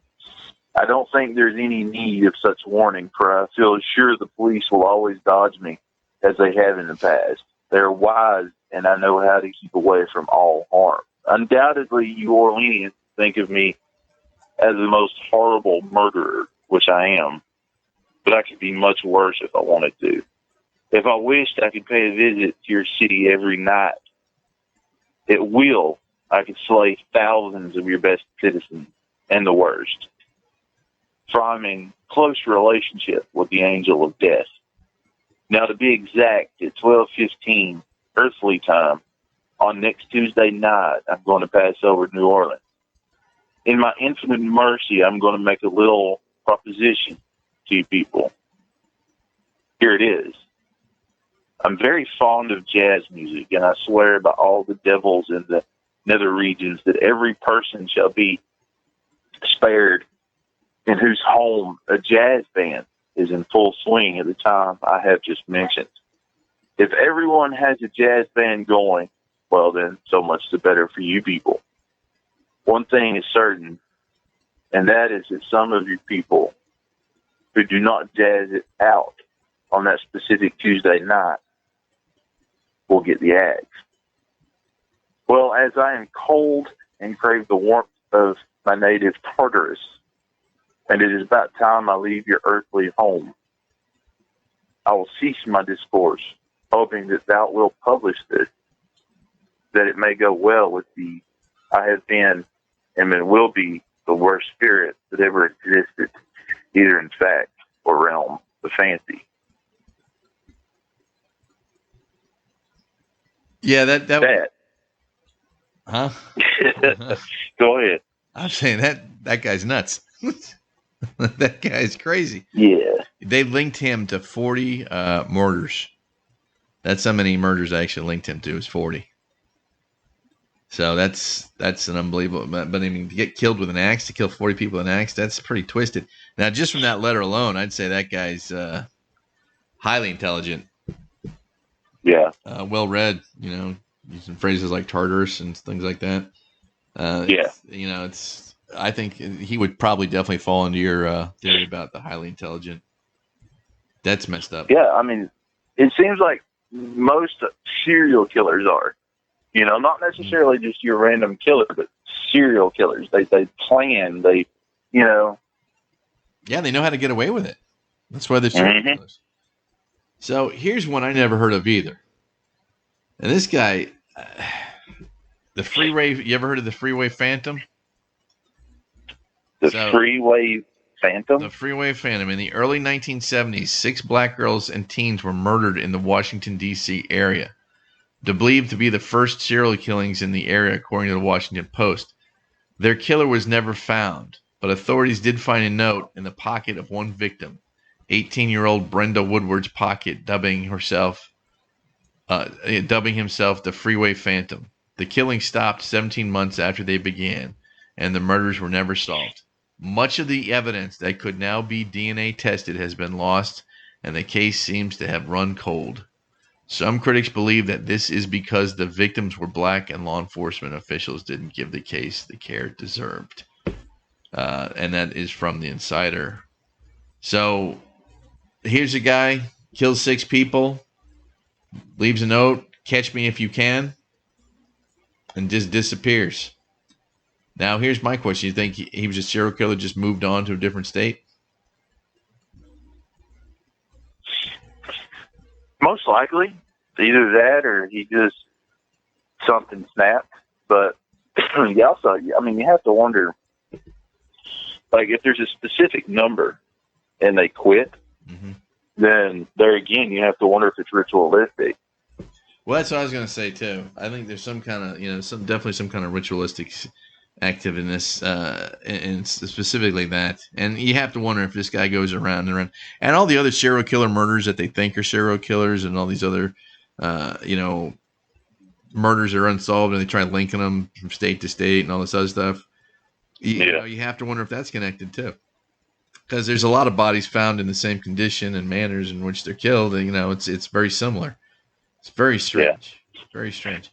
I don't think there's any need of such warning, for I feel sure the police will always dodge me, as they have in the past. They're wise, and I know how to keep away from all harm. Undoubtedly, you Orleanians think of me as the most horrible murderer, which I am, but I could be much worse if I wanted to. If I wished, I could pay a visit to your city every night. At will, I could slay thousands of your best citizens and the worst. For I'm in close relationship with the angel of death. Now, to be exact, at 12:15 earthly time, on next Tuesday night, I'm going to pass over New Orleans. In my infinite mercy, I'm going to make a little proposition to you people. Here it is. I'm very fond of jazz music, and I swear by all the devils in the nether regions that every person shall be spared in whose home a jazz band is in full swing at the time I have just mentioned. If everyone has a jazz band going, well then, so much the better for you people. One thing is certain, and that is that some of you people who do not jazz it out on that specific Tuesday night will get the axe. Well, as I am cold and crave the warmth of my native Tartarus, and it is about time I leave your earthly home, I will cease my discourse, hoping that thou wilt publish this, that it may go well with thee. I have been and will be the worst spirit that ever existed, either in fact or realm of fancy. Yeah, that. Huh? Go ahead. I'm saying that guy's nuts. That guy's crazy. Yeah. They linked him to 40 murders. That's how many murders I actually linked him to, is 40. So that's an unbelievable. But I mean, to get killed with an axe, to kill 40 people with an axe, that's pretty twisted. Now, just from that letter alone, I'd say that guy's highly intelligent. Yeah. Well read, using phrases like Tartarus and things like that. Yeah. It's I think he would probably definitely fall into your theory about the highly intelligent. That's messed up. Yeah, I mean, it seems like most serial killers are. Not necessarily just your random killer, but serial killers. They plan. Yeah, they know how to get away with it. That's why they're serial killers. So here's one I never heard of either. And this guy, the freeway. You ever heard of the freeway phantom? The freeway phantom? The freeway phantom. In the early 1970s, 6 black girls and teens were murdered in the Washington, D.C. area. Believed to be the first serial killings in the area, according to the Washington Post. Their killer was never found, but authorities did find a note in the pocket of one victim, 18-year-old Brenda Woodward's pocket, dubbing himself the Freeway Phantom. The killing stopped 17 months after they began, and the murders were never solved. Much of the evidence that could now be DNA tested has been lost, and the case seems to have run cold. Some critics believe that this is because the victims were black and law enforcement officials didn't give the case the care it deserved. And that is from The Insider. So here's a guy, kills 6 people, leaves a note, catch me if you can, and just disappears. Now, here's my question. You think he was a serial killer, just moved on to a different state? Most likely. Either that or he just something snapped. But you have to wonder, like, if there's a specific number and they quit, then there again, you have to wonder if it's ritualistic. Well, that's what I was going to say, too. I think there's some kind of, definitely some kind of ritualistic active in this, and specifically that. And you have to wonder if this guy goes around and around. And all the other serial killer murders that they think are serial killers and all these other, murders are unsolved and they try linking them from state to state and all this other stuff. You have to wonder if that's connected, too. Because there's a lot of bodies found in the same condition and manners in which they're killed. And, it's very similar. It's very strange. Yeah. Very strange.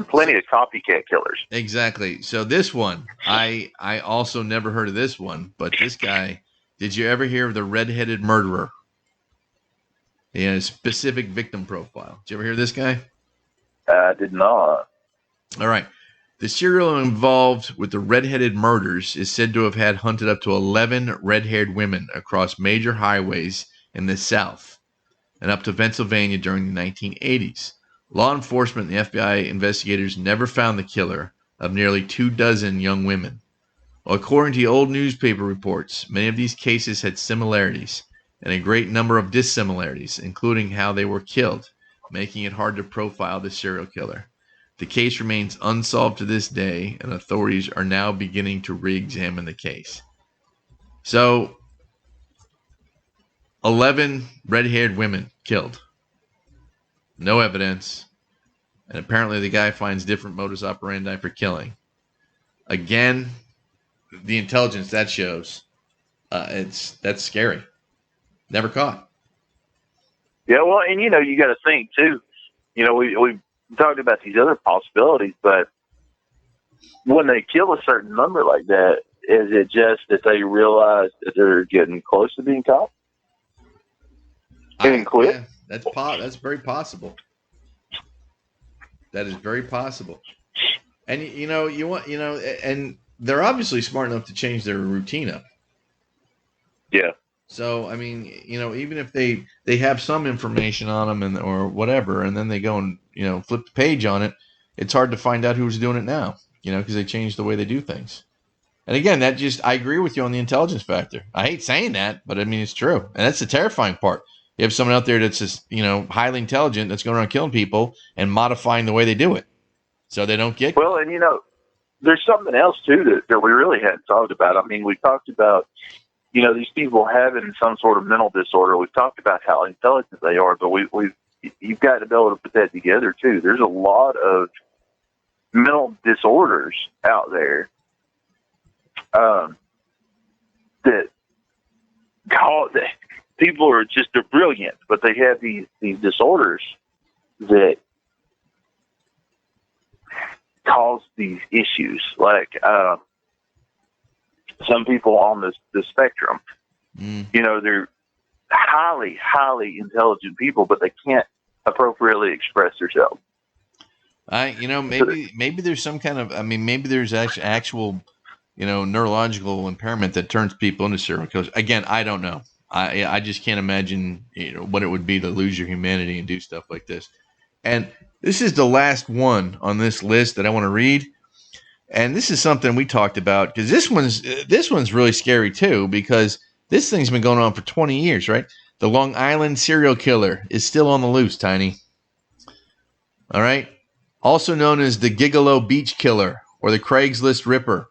Plenty of copycat killers. Exactly. So this one, I also never heard of this one, but this guy, did you ever hear of the redheaded murderer? He had a specific victim profile. Did you ever hear of this guy? I did not. All right. The serial involved with the redheaded murders is said to have had hunted up to 11 red-haired women across major highways in the South and up to Pennsylvania during the 1980s. Law enforcement and the FBI investigators never found the killer of nearly 24 young women. Well, according to old newspaper reports, many of these cases had similarities and a great number of dissimilarities, including how they were killed, making it hard to profile the serial killer. The case remains unsolved to this day, and authorities are now beginning to re-examine the case. So, 11 red-haired women killed. No evidence. And apparently the guy finds different modus operandi for killing. Again, the intelligence that shows, that's scary. Never caught. Yeah, well, and you got to think too. We talked about these other possibilities, but when they kill a certain number like that, is it just that they realize that they're getting close to being caught and quit? Yeah, that's very possible. That is very possible. And and they're obviously smart enough to change their routine up. Yeah. So, even if they have some information on them or whatever, and then they go and, flip the page on it, it's hard to find out who's doing it now, because they changed the way they do things. And again, I agree with you on the intelligence factor. I hate saying that, but it's true. And that's the terrifying part. You have someone out there that's just, highly intelligent that's going around killing people and modifying the way they do it so they don't get. Well, and there's something else too that we really hadn't talked about. We talked about, these people having some sort of mental disorder. We've talked about how intelligent they are, but you've got to be able to put that together too. There's a lot of mental disorders out there that people are they're brilliant, but they have these disorders that cause these issues. Like, some people on the spectrum. Mm. You know, they're highly, highly intelligent people, but they can't appropriately express themselves. Maybe there's some kind of, maybe there's actual, neurological impairment that turns people into serial killers. Again, I don't know. I just can't imagine, what it would be to lose your humanity and do stuff like this. And this is the last one on this list that I want to read. And this is something we talked about because this one's really scary too, because this thing's been going on for 20 years, right? The Long Island serial killer is still on the loose, Tiny. All right. Also known as the Gigolo Beach Killer or the Craigslist Ripper.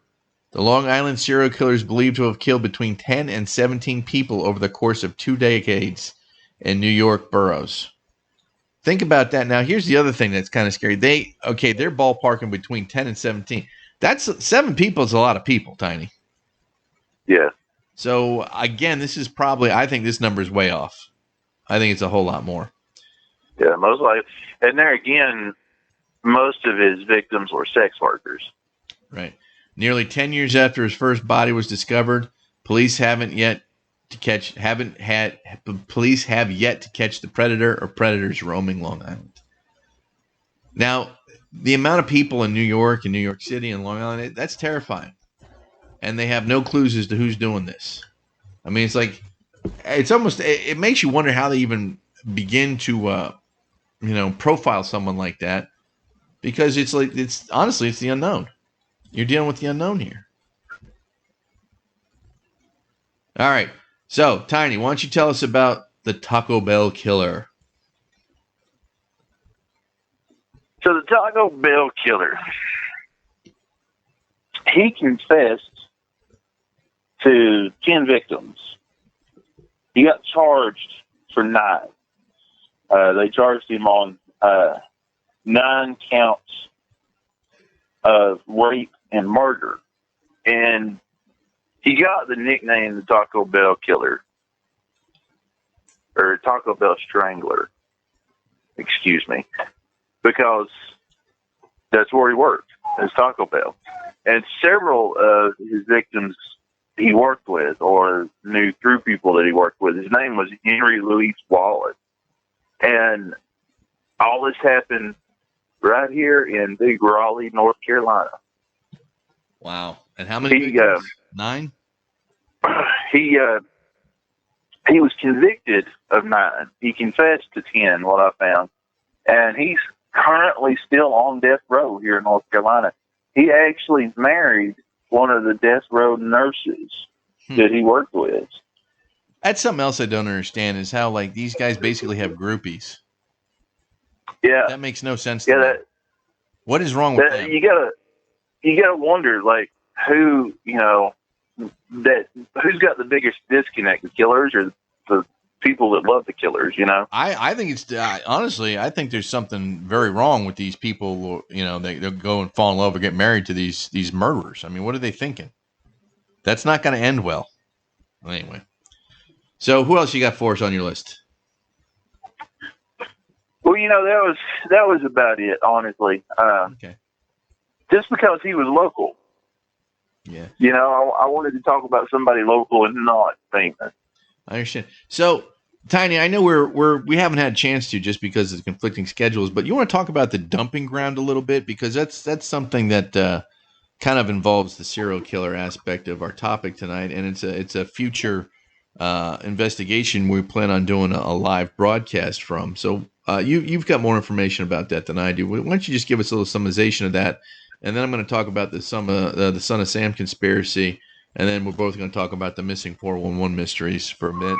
The Long Island serial killer is believed to have killed between 10 and 17 people over the course of 2 decades in New York boroughs. Think about that. Now, here's the other thing that's kind of scary. They're ballparking between 10 and 17. That's 7 people is a lot of people, Tiny. Yeah. So, again, this is probably, I think this number is way off. I think it's a whole lot more. Yeah, most likely. And there again, most of his victims were sex workers. Right. Nearly 10 years after his first body was discovered, police have yet to catch the predator or predators roaming Long Island. Now, the amount of people in New York and New York City and Long Island, that's terrifying. And they have no clues as to who's doing this. I mean, it makes you wonder how they even begin to, profile someone like that. Because it's the unknown. You're dealing with the unknown here. All right. So, Tiny, why don't you tell us about the Taco Bell killer? So the Taco Bell killer, he confessed to 10 victims. He got charged for 9. They charged him on 9 counts of rape and murder. And he got the nickname the Taco Bell Killer. Or Taco Bell Strangler. Excuse me. Because that's where he worked, as Taco Bell. And several of his victims he worked with or knew through people that he worked with. His name was Henry Louis Wallace. And all this happened right here in Big Raleigh, North Carolina. Wow. And how many victims? 9? He was convicted of 9. He confessed to 10, what I found. And he's currently still on death row here in North Carolina. He actually married one of the death row nurses that he worked with. That's something else I don't understand is how these guys basically have groupies. Yeah. That makes no sense to me. What is wrong with them? You gotta wonder, who, who's got the biggest disconnect, the killers or the people that love the killers, I think it's honestly, I think there's something very wrong with these people. They'll go and fall in love or get married to these murderers. I mean, what are they thinking? That's not going to end well. Anyway, so who else you got for us on your list? Well, that was about it, honestly. Okay. Just because he was local. Yeah. I wanted to talk about somebody local and not famous. I understand. So, Tiny, I know we haven't had a chance to just because of the conflicting schedules, but you want to talk about the dumping ground a little bit because that's something that kind of involves the serial killer aspect of our topic tonight, and it's a future investigation we plan on doing a live broadcast from. So you've got more information about that than I do. Why don't you just give us a little summarization of that, and then I'm going to talk about the Son of Sam conspiracy. And then we're both going to talk about the missing 411 mysteries for a minute.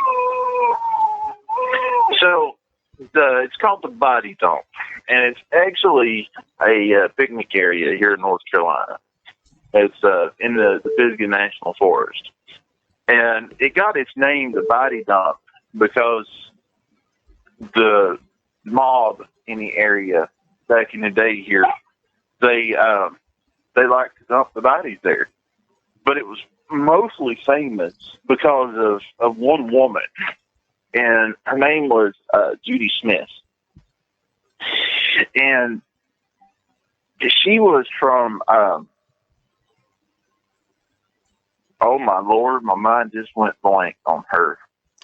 So, it's called the Body Dump, and it's actually a picnic area here in North Carolina. It's in the Pisgah National Forest. And it got its name, the Body Dump, because the mob in the area back in the day here, they liked to dump the bodies there. But it was mostly famous because of one woman, and her name was Judy Smith, and she was from Oh my Lord, my mind just went blank on her.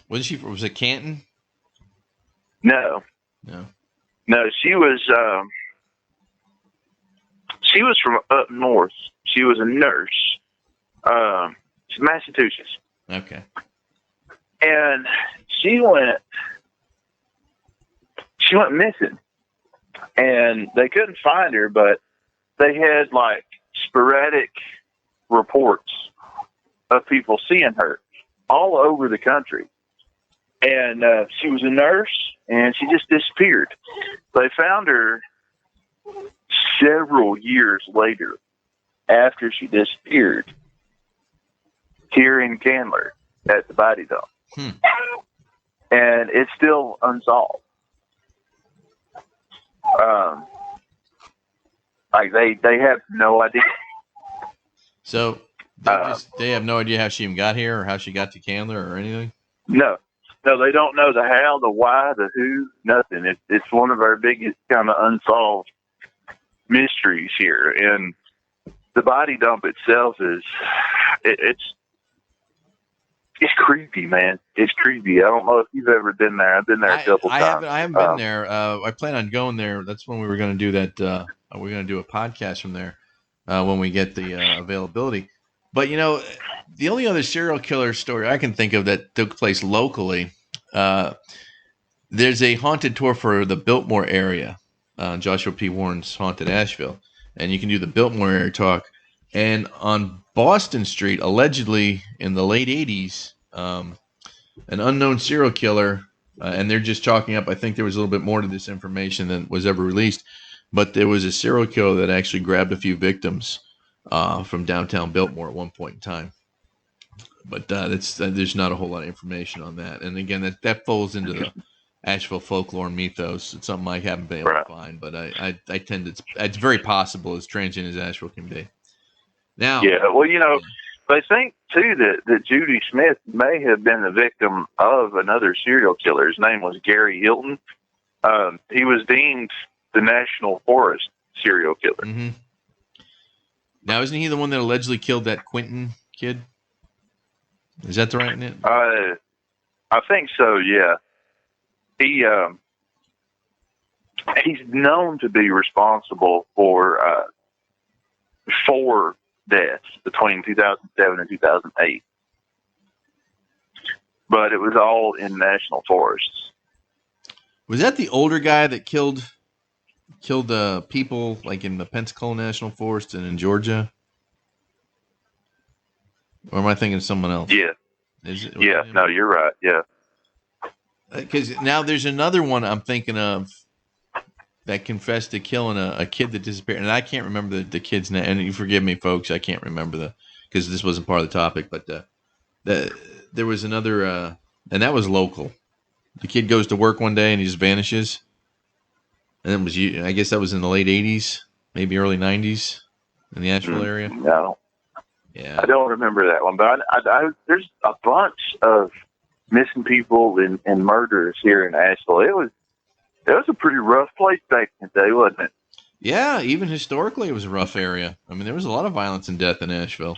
Was it Canton? No, No. She was from up north. She was a nurse. She's Massachusetts. Okay. And she went missing. And they couldn't find her, but they had like sporadic reports of people seeing her all over the country. And she was a nurse, and she just disappeared. They found her several years later after she disappeared here in Candler at the body dump. And it's still unsolved. Like they have no idea. So they have no idea how she even got here or how she got to Candler or anything? No, they don't know the how, the why, the who, nothing. It's one of our biggest kind of unsolved mysteries here. And the body dump itself it's creepy, man. It's creepy. I don't know if you've ever been there. I've been there a couple times. I haven't been there. I plan on going there. That's when we were going to do that. We're going to do a podcast from there when we get the availability. But, you know, the only other serial killer story I can think of that took place locally, there's a haunted tour for the Biltmore area, Joshua P. Warren's Haunted Asheville. And you can do the Biltmore area talk. And on Boston Street, allegedly in the late 80s, an unknown serial killer, and they're just chalking up, I think there was a little bit more to this information than was ever released, but there was a serial killer that actually grabbed a few victims from downtown Biltmore at one point in time. But there's not a whole lot of information on that. And again, that falls into the Asheville folklore and mythos. It's something I haven't been able to find, but I tend to, it's very possible as transient as Asheville can be. Now, yeah, well, you know, they think too that Judy Smith may have been the victim of another serial killer. His name was Gary Hilton. He was deemed the National Forest serial killer. Mm-hmm. Now, isn't he the one that allegedly killed that Quentin kid? Is that the right name? I think so. Yeah, he's known to be responsible for 4 deaths between 2007 and 2008, but it was all in national forests. Was that the older guy that killed people like in the Pensacola National Forest and in Georgia? Or am I thinking of someone else? Yeah. Yeah. No, you're right. Yeah. Because now there's another one I'm thinking of that confessed to killing a kid that disappeared, and I can't remember the kid's name. And you forgive me, folks, I can't remember because this wasn't part of the topic. But there was another, and that was local. The kid goes to work one day and he just vanishes. And it was, I guess that was in the late 80s, maybe early 90s in the Asheville area. No. Yeah. I don't remember that one, but there's a bunch of missing people and murders here in Asheville. It was a pretty rough place back in the day, wasn't it? Yeah, even historically it was a rough area. I mean, there was a lot of violence and death in Asheville.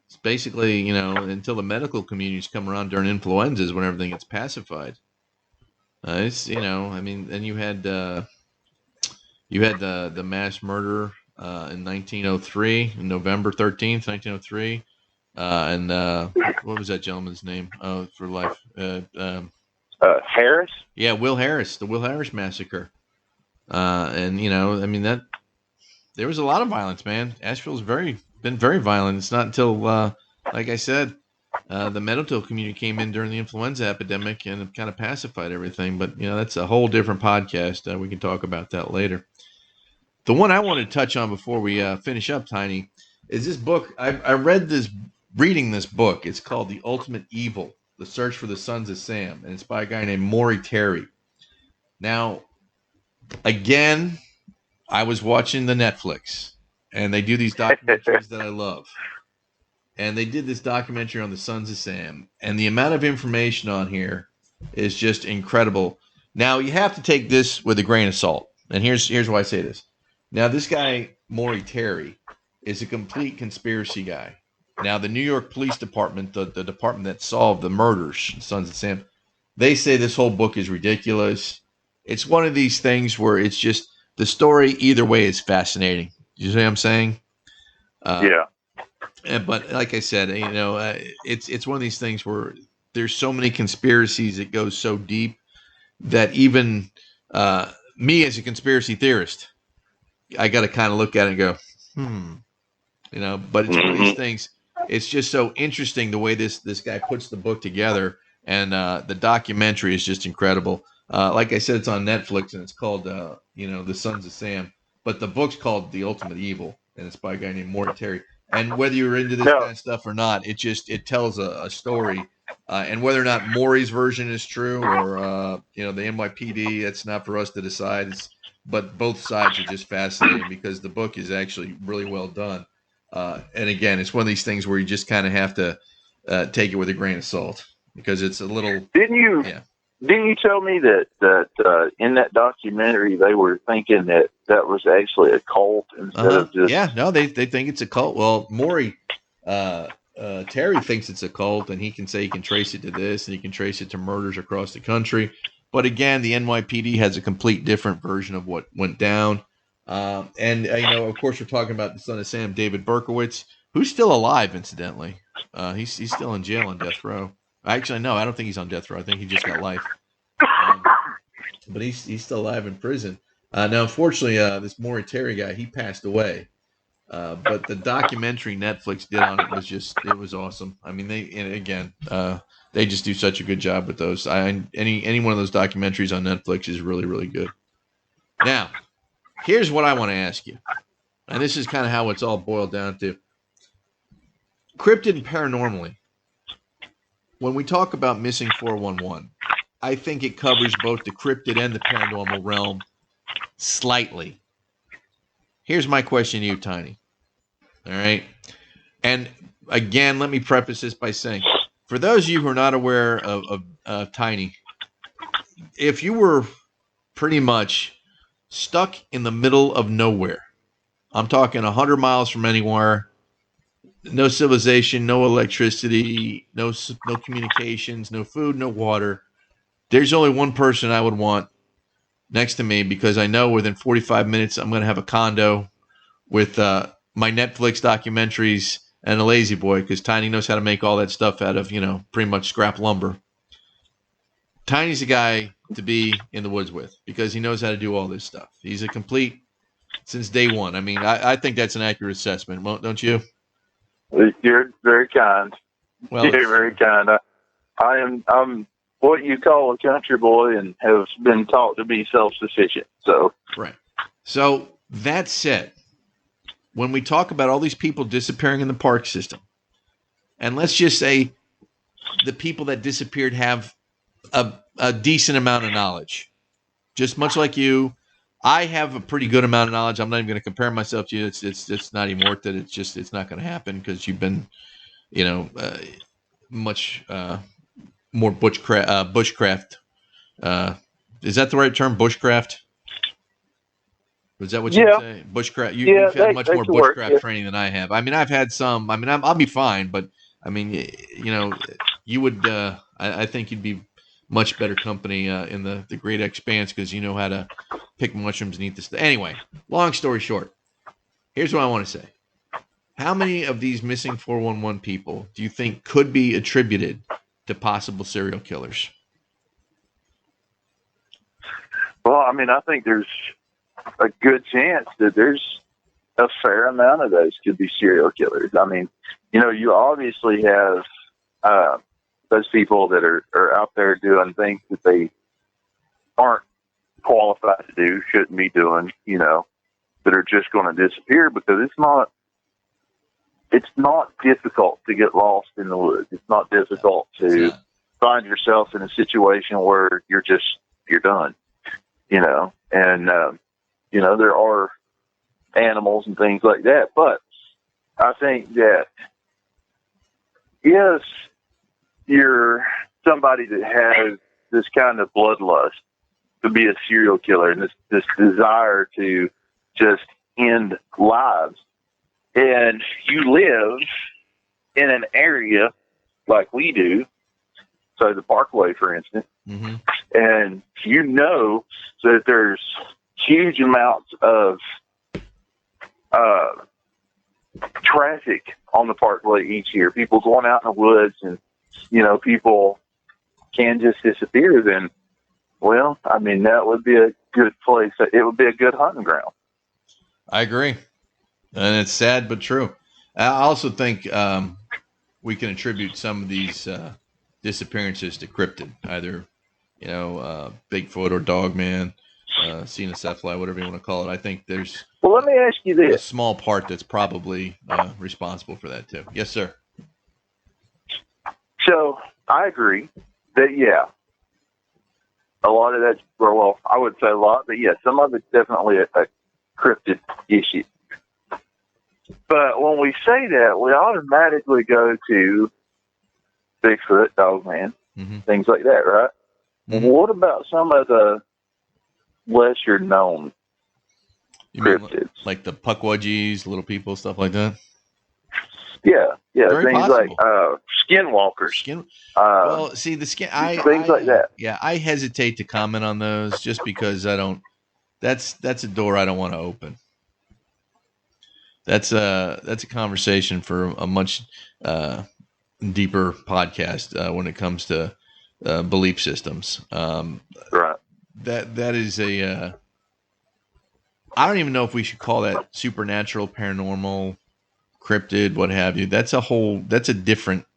It's basically, you know, until the medical communities come around during influenzas when everything gets pacified. It's, you know, I mean, then you had the mass murder in 1903, November 13th, 1903. And what was that gentleman's name? Oh, for life. Harris? Yeah, Will Harris, the Will Harris massacre. And, you know, I mean, there was a lot of violence, man. Asheville's been very violent. It's not until, like I said, the medical community came in during the influenza epidemic and kind of pacified everything. But, you know, that's a whole different podcast. We can talk about that later. The one I wanted to touch on before we finish up, Tiny, is this book. Reading this book. It's called The Ultimate Evil, The Search for the Sons of Sam, and it's by a guy named Maury Terry. Now, again, I was watching the Netflix, and they do these documentaries that I love. And they did this documentary on the Sons of Sam, and the amount of information on here is just incredible. Now, you have to take this with a grain of salt, and here's why I say this. Now, this guy, Maury Terry, is a complete conspiracy guy. Now, the New York Police Department, the department that solved the murders, Sons of Sam, they say this whole book is ridiculous. It's one of these things where it's just the story either way is fascinating. You see what I'm saying? Yeah. But like I said, it's one of these things where there's so many conspiracies. It goes so deep that even me as a conspiracy theorist, I got to kind of look at it and go, But it's one of these things. It's just so interesting the way this guy puts the book together, and the documentary is just incredible. Like I said, it's on Netflix, and it's called The Sons of Sam. But the book's called The Ultimate Evil, and it's by a guy named Maury Terry. And whether you're into this kind of stuff or not, it tells a story. And whether or not Maury's version is true or the NYPD, that's not for us to decide. But both sides are just fascinating because the book is actually really well done. And again, it's one of these things where you just kind of have to take it with a grain of salt because it's a little. Didn't you tell me that in that documentary they were thinking that was actually a cult instead of just? Yeah, no, they think it's a cult. Well, Maury Terry thinks it's a cult, and he can say he can trace it to this, and he can trace it to murders across the country. But again, the NYPD has a complete different version of what went down. Of course, we're talking about the son of Sam, David Berkowitz, who's still alive, incidentally. He's still in jail on death row. Actually, no, I don't think he's on death row. I think he just got life. But he's still alive in prison. Now, unfortunately, this Maury Terry guy, he passed away. But the documentary Netflix did on it was awesome. I mean, they just do such a good job with those. Any one of those documentaries on Netflix is really, really good. Now, here's what I want to ask you. And this is kind of how it's all boiled down to. Cryptid and Paranormally, when we talk about Missing 411, I think it covers both the cryptid and the paranormal realm slightly. Here's my question to you, Tiny. All right? And again, let me preface this by saying, for those of you who are not aware of Tiny, if you were pretty much stuck in the middle of nowhere, I'm talking 100 miles from anywhere, no civilization, no electricity, no communications, no food, no water. There's only one person I would want next to me because I know within 45 minutes I'm going to have a condo with my Netflix documentaries and a lazy boy because Tiny knows how to make all that stuff out of, pretty much scrap lumber. Tiny's a guy to be in the woods with because he knows how to do all this stuff. He's a complete since day one. I mean, I think that's an accurate assessment, don't you? You're very kind. Well, you're very kind. I'm what you call a country boy and have been taught to be self-sufficient. So right. So that said, when we talk about all these people disappearing in the park system, and let's just say the people that disappeared have a decent amount of knowledge, just much like you. I have a pretty good amount of knowledge. I'm not even going to compare myself to you. It's not even worth it. It's not going to happen because you've been, much more bushcraft. Is that the right term? Bushcraft? Was that what you would say? Bushcraft. You've had much more bushcraft training than I have. I mean, I've had some. I mean, I'll be fine, but I mean, you would. I think you'd be much better company in the Great Expanse because you know how to pick mushrooms and eat this. Anyway, long story short, here's what I want to say. How many of these missing 411 people do you think could be attributed to possible serial killers? Well, I mean, I think there's a good chance that there's a fair amount of those could be serial killers. I mean, you obviously have those people that are out there doing things that they aren't qualified to do, shouldn't be doing, that are just going to disappear because it's not difficult to get lost in the woods. It's not difficult to find yourself in a situation where you're done, and, there are animals and things like that. But I think that if you're somebody that has this kind of bloodlust to be a serial killer and this desire to just end lives, and you live in an area like we do, so the Parkway, for instance, Mm-hmm. and you know that there's huge amounts of traffic on the Parkway each year. People going out in the woods, and people can just disappear. Then, well, I mean, that would be a good place. It would be a good hunting ground. I agree, and it's sad but true. I also think we can attribute some of these disappearances to cryptid, either Bigfoot or Dogman, Cenocephaly, whatever you want to call it. I think there's Well, let me ask you a this. small part that's probably responsible for that too. Yes, sir. So I agree that, yeah, a lot of that's, well, I would say a lot, but yeah, some of it's definitely a cryptid issue. But when we say that, we automatically go to Bigfoot, Dogman, Mm-hmm. things like that, right? Mm-hmm. What about some of the lesser known cryptids? Like the Puckwudgies, little people, stuff like that? Yeah, Very things possible. like skinwalkers. Well, see, the skin, things like that. Yeah, I hesitate to comment on those just because I don't. That's a door I don't want to open. That's a conversation for a much deeper podcast when it comes to belief systems. Right. That is a. I don't even know if we should call that supernatural, paranormal, cryptid, what have you. That's a different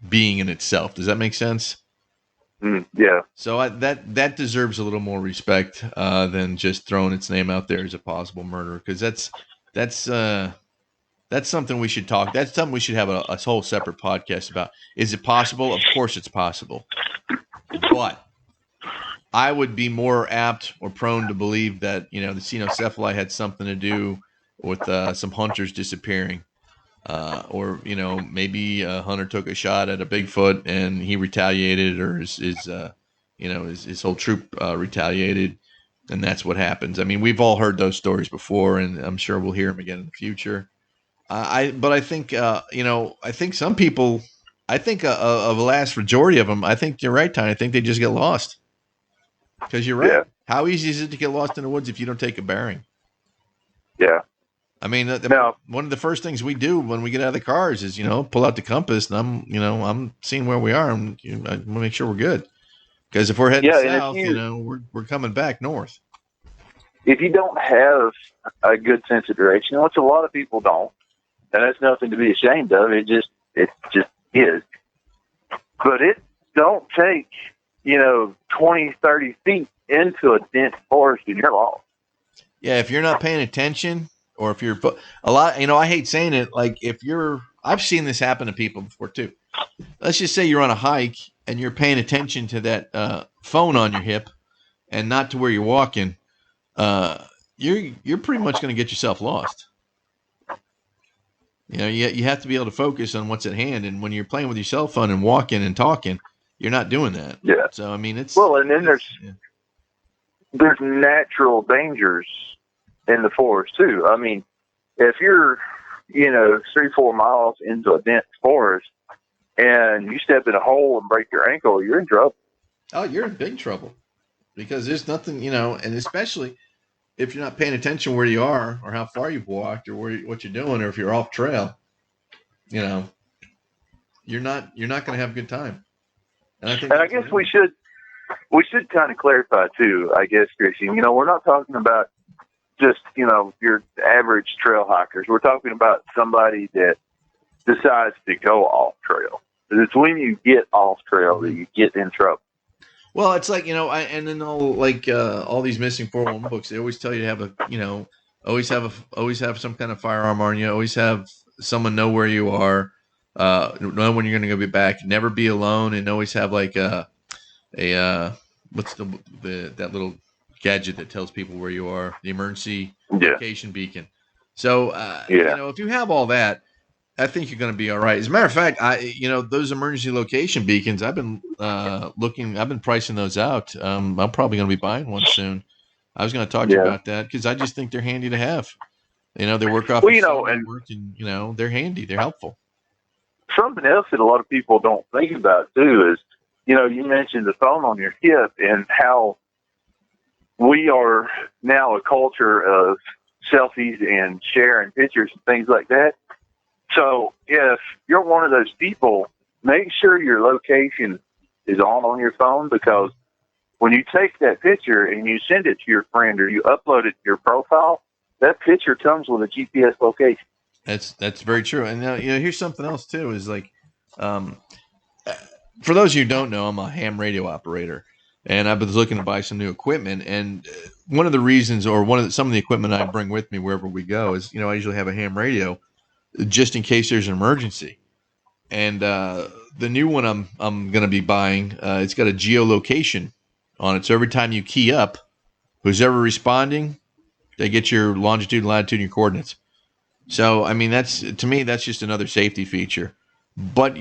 being in itself. Does that make sense? Yeah. So that deserves a little more respect than just throwing its name out there as a possible murderer, because that's something we should talk. That's something we should have a whole separate podcast about. Is it possible? Of course, it's possible, but I would be more apt or prone to believe that the Cenocephaly had something to do with some hunters disappearing. Or maybe a hunter took a shot at a Bigfoot and he retaliated, or his whole troop retaliated, and that's what happens. I mean, we've all heard those stories before, and I'm sure we'll hear them again in the future. But I think I think some people, I think a vast majority of them, I think you're right, Ty. I think they just get lost, because you're right. Yeah. How easy is it to get lost in the woods if you don't take a bearing? Yeah. I mean, Now, one of the first things we do when we get out of the cars is, pull out the compass, and I'm seeing where we are, and I want to make sure we're good. Because if we're heading south, we're coming back north. If you don't have a good sense of direction, which a lot of people don't, and that's nothing to be ashamed of. It just is. But it don't take 20, 30 feet into a dense forest and you're lost. Yeah, if you're not paying attention. Or if you're a lot, I hate saying it. Like I've seen this happen to people before too. Let's just say you're on a hike and you're paying attention to that phone on your hip, and not to where you're walking. You're pretty much going to get yourself lost. You have to be able to focus on what's at hand, and when you're playing with your cell phone and walking and talking, you're not doing that. Yeah. So I mean, it's and then there's natural dangers in the forest too. I mean, if you're 3-4 miles into a dense forest and you step in a hole and break your ankle, you're in trouble. Oh, you're in big trouble, because there's nothing, and especially if you're not paying attention where you are or how far you've walked or what you're doing, or if you're off trail, you're not going to have a good time. And I guess we should kind of clarify too, I guess, Chrissy, we're not talking about just, your average trail hikers. We're talking about somebody that decides to go off trail. It's when you get off trail that you get in trouble. Well, it's like, and then all these missing 411 books, they always tell you to have always have some kind of firearm on you, always have someone know where you are, know when you're going to go be back, never be alone, and always have like what's that little gadget that tells people where you are, the emergency location beacon. So, if you have all that, I think you're going to be all right. As a matter of fact, those emergency location beacons, I've been I've been pricing those out. I'm probably going to be buying one soon. I was going to talk to you about that because I just think they're handy to have. They work off. Well, and they're handy. They're helpful. Something else that a lot of people don't think about too is, you mentioned the phone on your hip and how we are now a culture of selfies and sharing pictures and things like that. So if you're one of those people, make sure your location is on your phone, because when you take that picture and you send it to your friend or you upload it to your profile, that picture comes with a GPS location. That's very true. And here's something else too, is like, for those of you who don't know, I'm a ham radio operator, and I've been looking to buy some new equipment. And one of the reasons, or some of the equipment I bring with me wherever we go is, I usually have a ham radio just in case there's an emergency. And the new one I'm going to be buying, it's got a geolocation on it. So every time you key up, who's ever responding, they get your longitude, latitude, and your coordinates. So, I mean, to me, that's just another safety feature. But,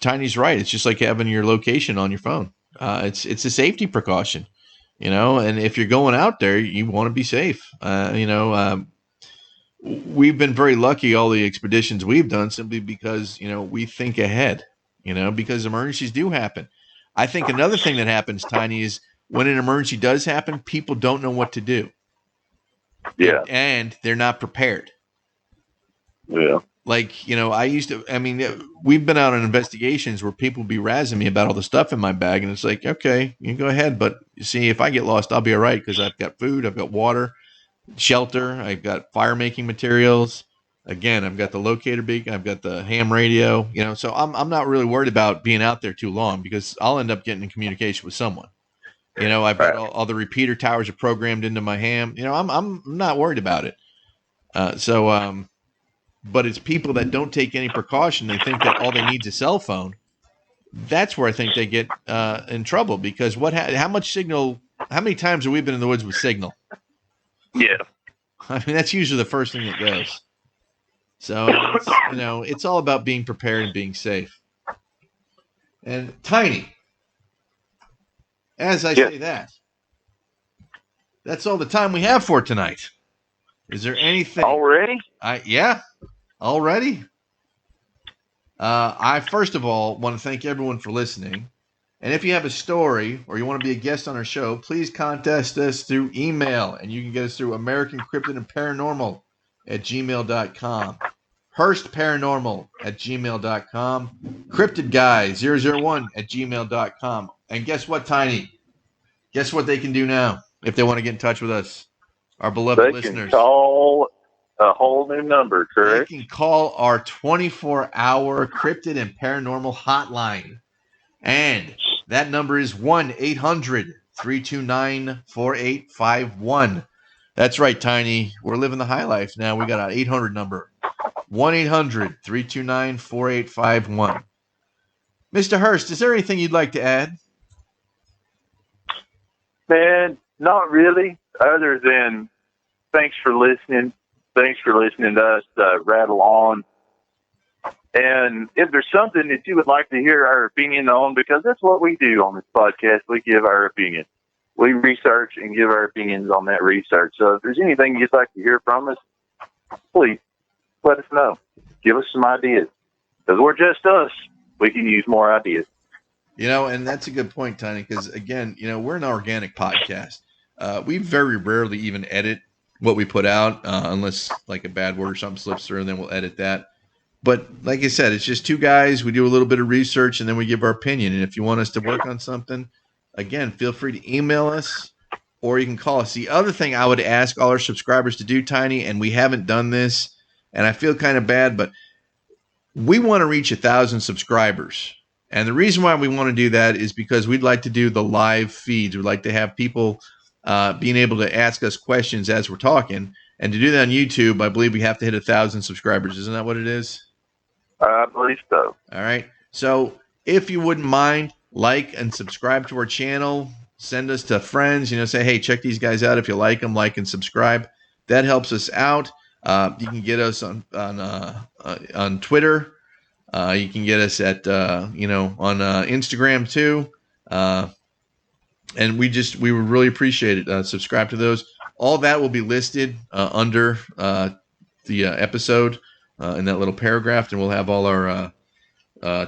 Tiny's right. It's just like having your location on your phone. It's a safety precaution, and if you're going out there, you want to be safe. We've been very lucky, all the expeditions we've done, simply because, we think ahead, because emergencies do happen. I think another thing that happens, Tiny, is when an emergency does happen, people don't know what to do. Yeah. And they're not prepared. Yeah. Like, we've been out on investigations where people be razzing me about all the stuff in my bag. And it's like, okay, you go ahead. But you see, if I get lost, I'll be all right, because I've got food, I've got water, shelter, I've got fire making materials. Again, I've got the locator beacon, I've got the ham radio, so I'm not really worried about being out there too long, because I'll end up getting in communication with someone. I've got all the repeater towers are programmed into my ham. I'm not worried about it. But it's people that don't take any precaution. They think that all they need is a cell phone. That's where I think they get in trouble, because how much signal, how many times have we been in the woods with signal? Yeah. I mean, that's usually the first thing that goes. So, it's all about being prepared and being safe. And Tiny, as I say that, that's all the time we have for tonight. Is there anything? Already? Yeah, already. I first of all want to thank everyone for listening. And if you have a story or you want to be a guest on our show, please contact us through email. And you can get us through americancryptidandparanormal@gmail.com, Hurstparanormal@gmail.com, cryptidguy001@gmail.com. And guess what, Tiny? Guess what they can do now if they want to get in touch with us, our beloved listeners? They can call a whole new number, correct? They can call our 24-hour Cryptid and Paranormal hotline. And that number is 1-800-329-4851. That's right, Tiny. We're living the high life now. We got an 800 number. 1-800-329-4851. Mr. Hurst, is there anything you'd like to add? Man, not really, other than thanks for listening. Thanks for listening to us rattle on. And if there's something that you would like to hear our opinion on, because that's what we do on this podcast, we give our opinion. We research and give our opinions on that research. So if there's anything you'd like to hear from us, please let us know. Give us some ideas. Because we're just us. We can use more ideas. And that's a good point, Tiny, because, again, we're an organic podcast. We very rarely even edit what we put out, unless, like, a bad word or something slips through, and then we'll edit that. But like I said, it's just two guys. We do a little bit of research, and then we give our opinion. And if you want us to work on something, again, feel free to email us, or you can call us. The other thing I would ask all our subscribers to do, Tiny, and we haven't done this, and I feel kind of bad, but we want to reach 1,000 subscribers. And the reason why we want to do that is because we'd like to do the live feeds. We'd like to have people being able to ask us questions as we're talking. And to do that on YouTube, I believe we have to hit 1,000 subscribers. Isn't that what it is? I believe so. All right. So if you wouldn't mind, like and subscribe to our channel. Send us to friends. Say, hey, check these guys out. If you like them, like and subscribe. That helps us out. You can get us on Twitter. You can get us at on Instagram too. And we would really appreciate it. Subscribe to those. All that will be listed under the episode in that little paragraph, and we'll have all our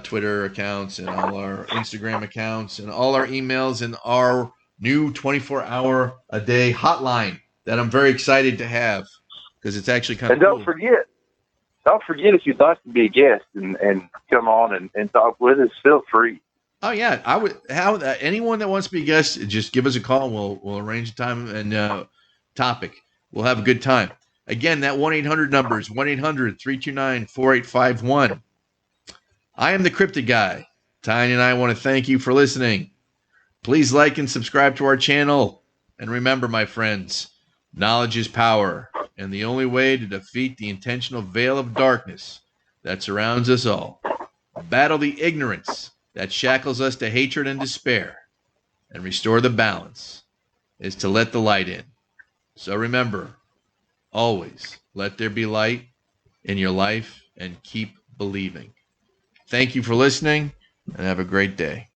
Twitter accounts and all our Instagram accounts and all our emails and our new 24-hour-a-day hotline that I'm very excited to have because it's actually kind of And cool. don't forget if you'd like to be a guest and come on and talk with us, feel free. Oh yeah, I would. Anyone that wants to be a guest, just give us a call. And we'll arrange a time and topic. We'll have a good time. Again, that 1-800 number is 1-800-329-4851. I am the Cryptid Guy. Tiny and I want to thank you for listening. Please like and subscribe to our channel. And remember, my friends, knowledge is power, and the only way to defeat the intentional veil of darkness that surrounds us all, battle the ignorance that shackles us to hatred and despair, and restore the balance, is to let the light in. So remember, always let there be light in your life and keep believing. Thank you for listening, and have a great day.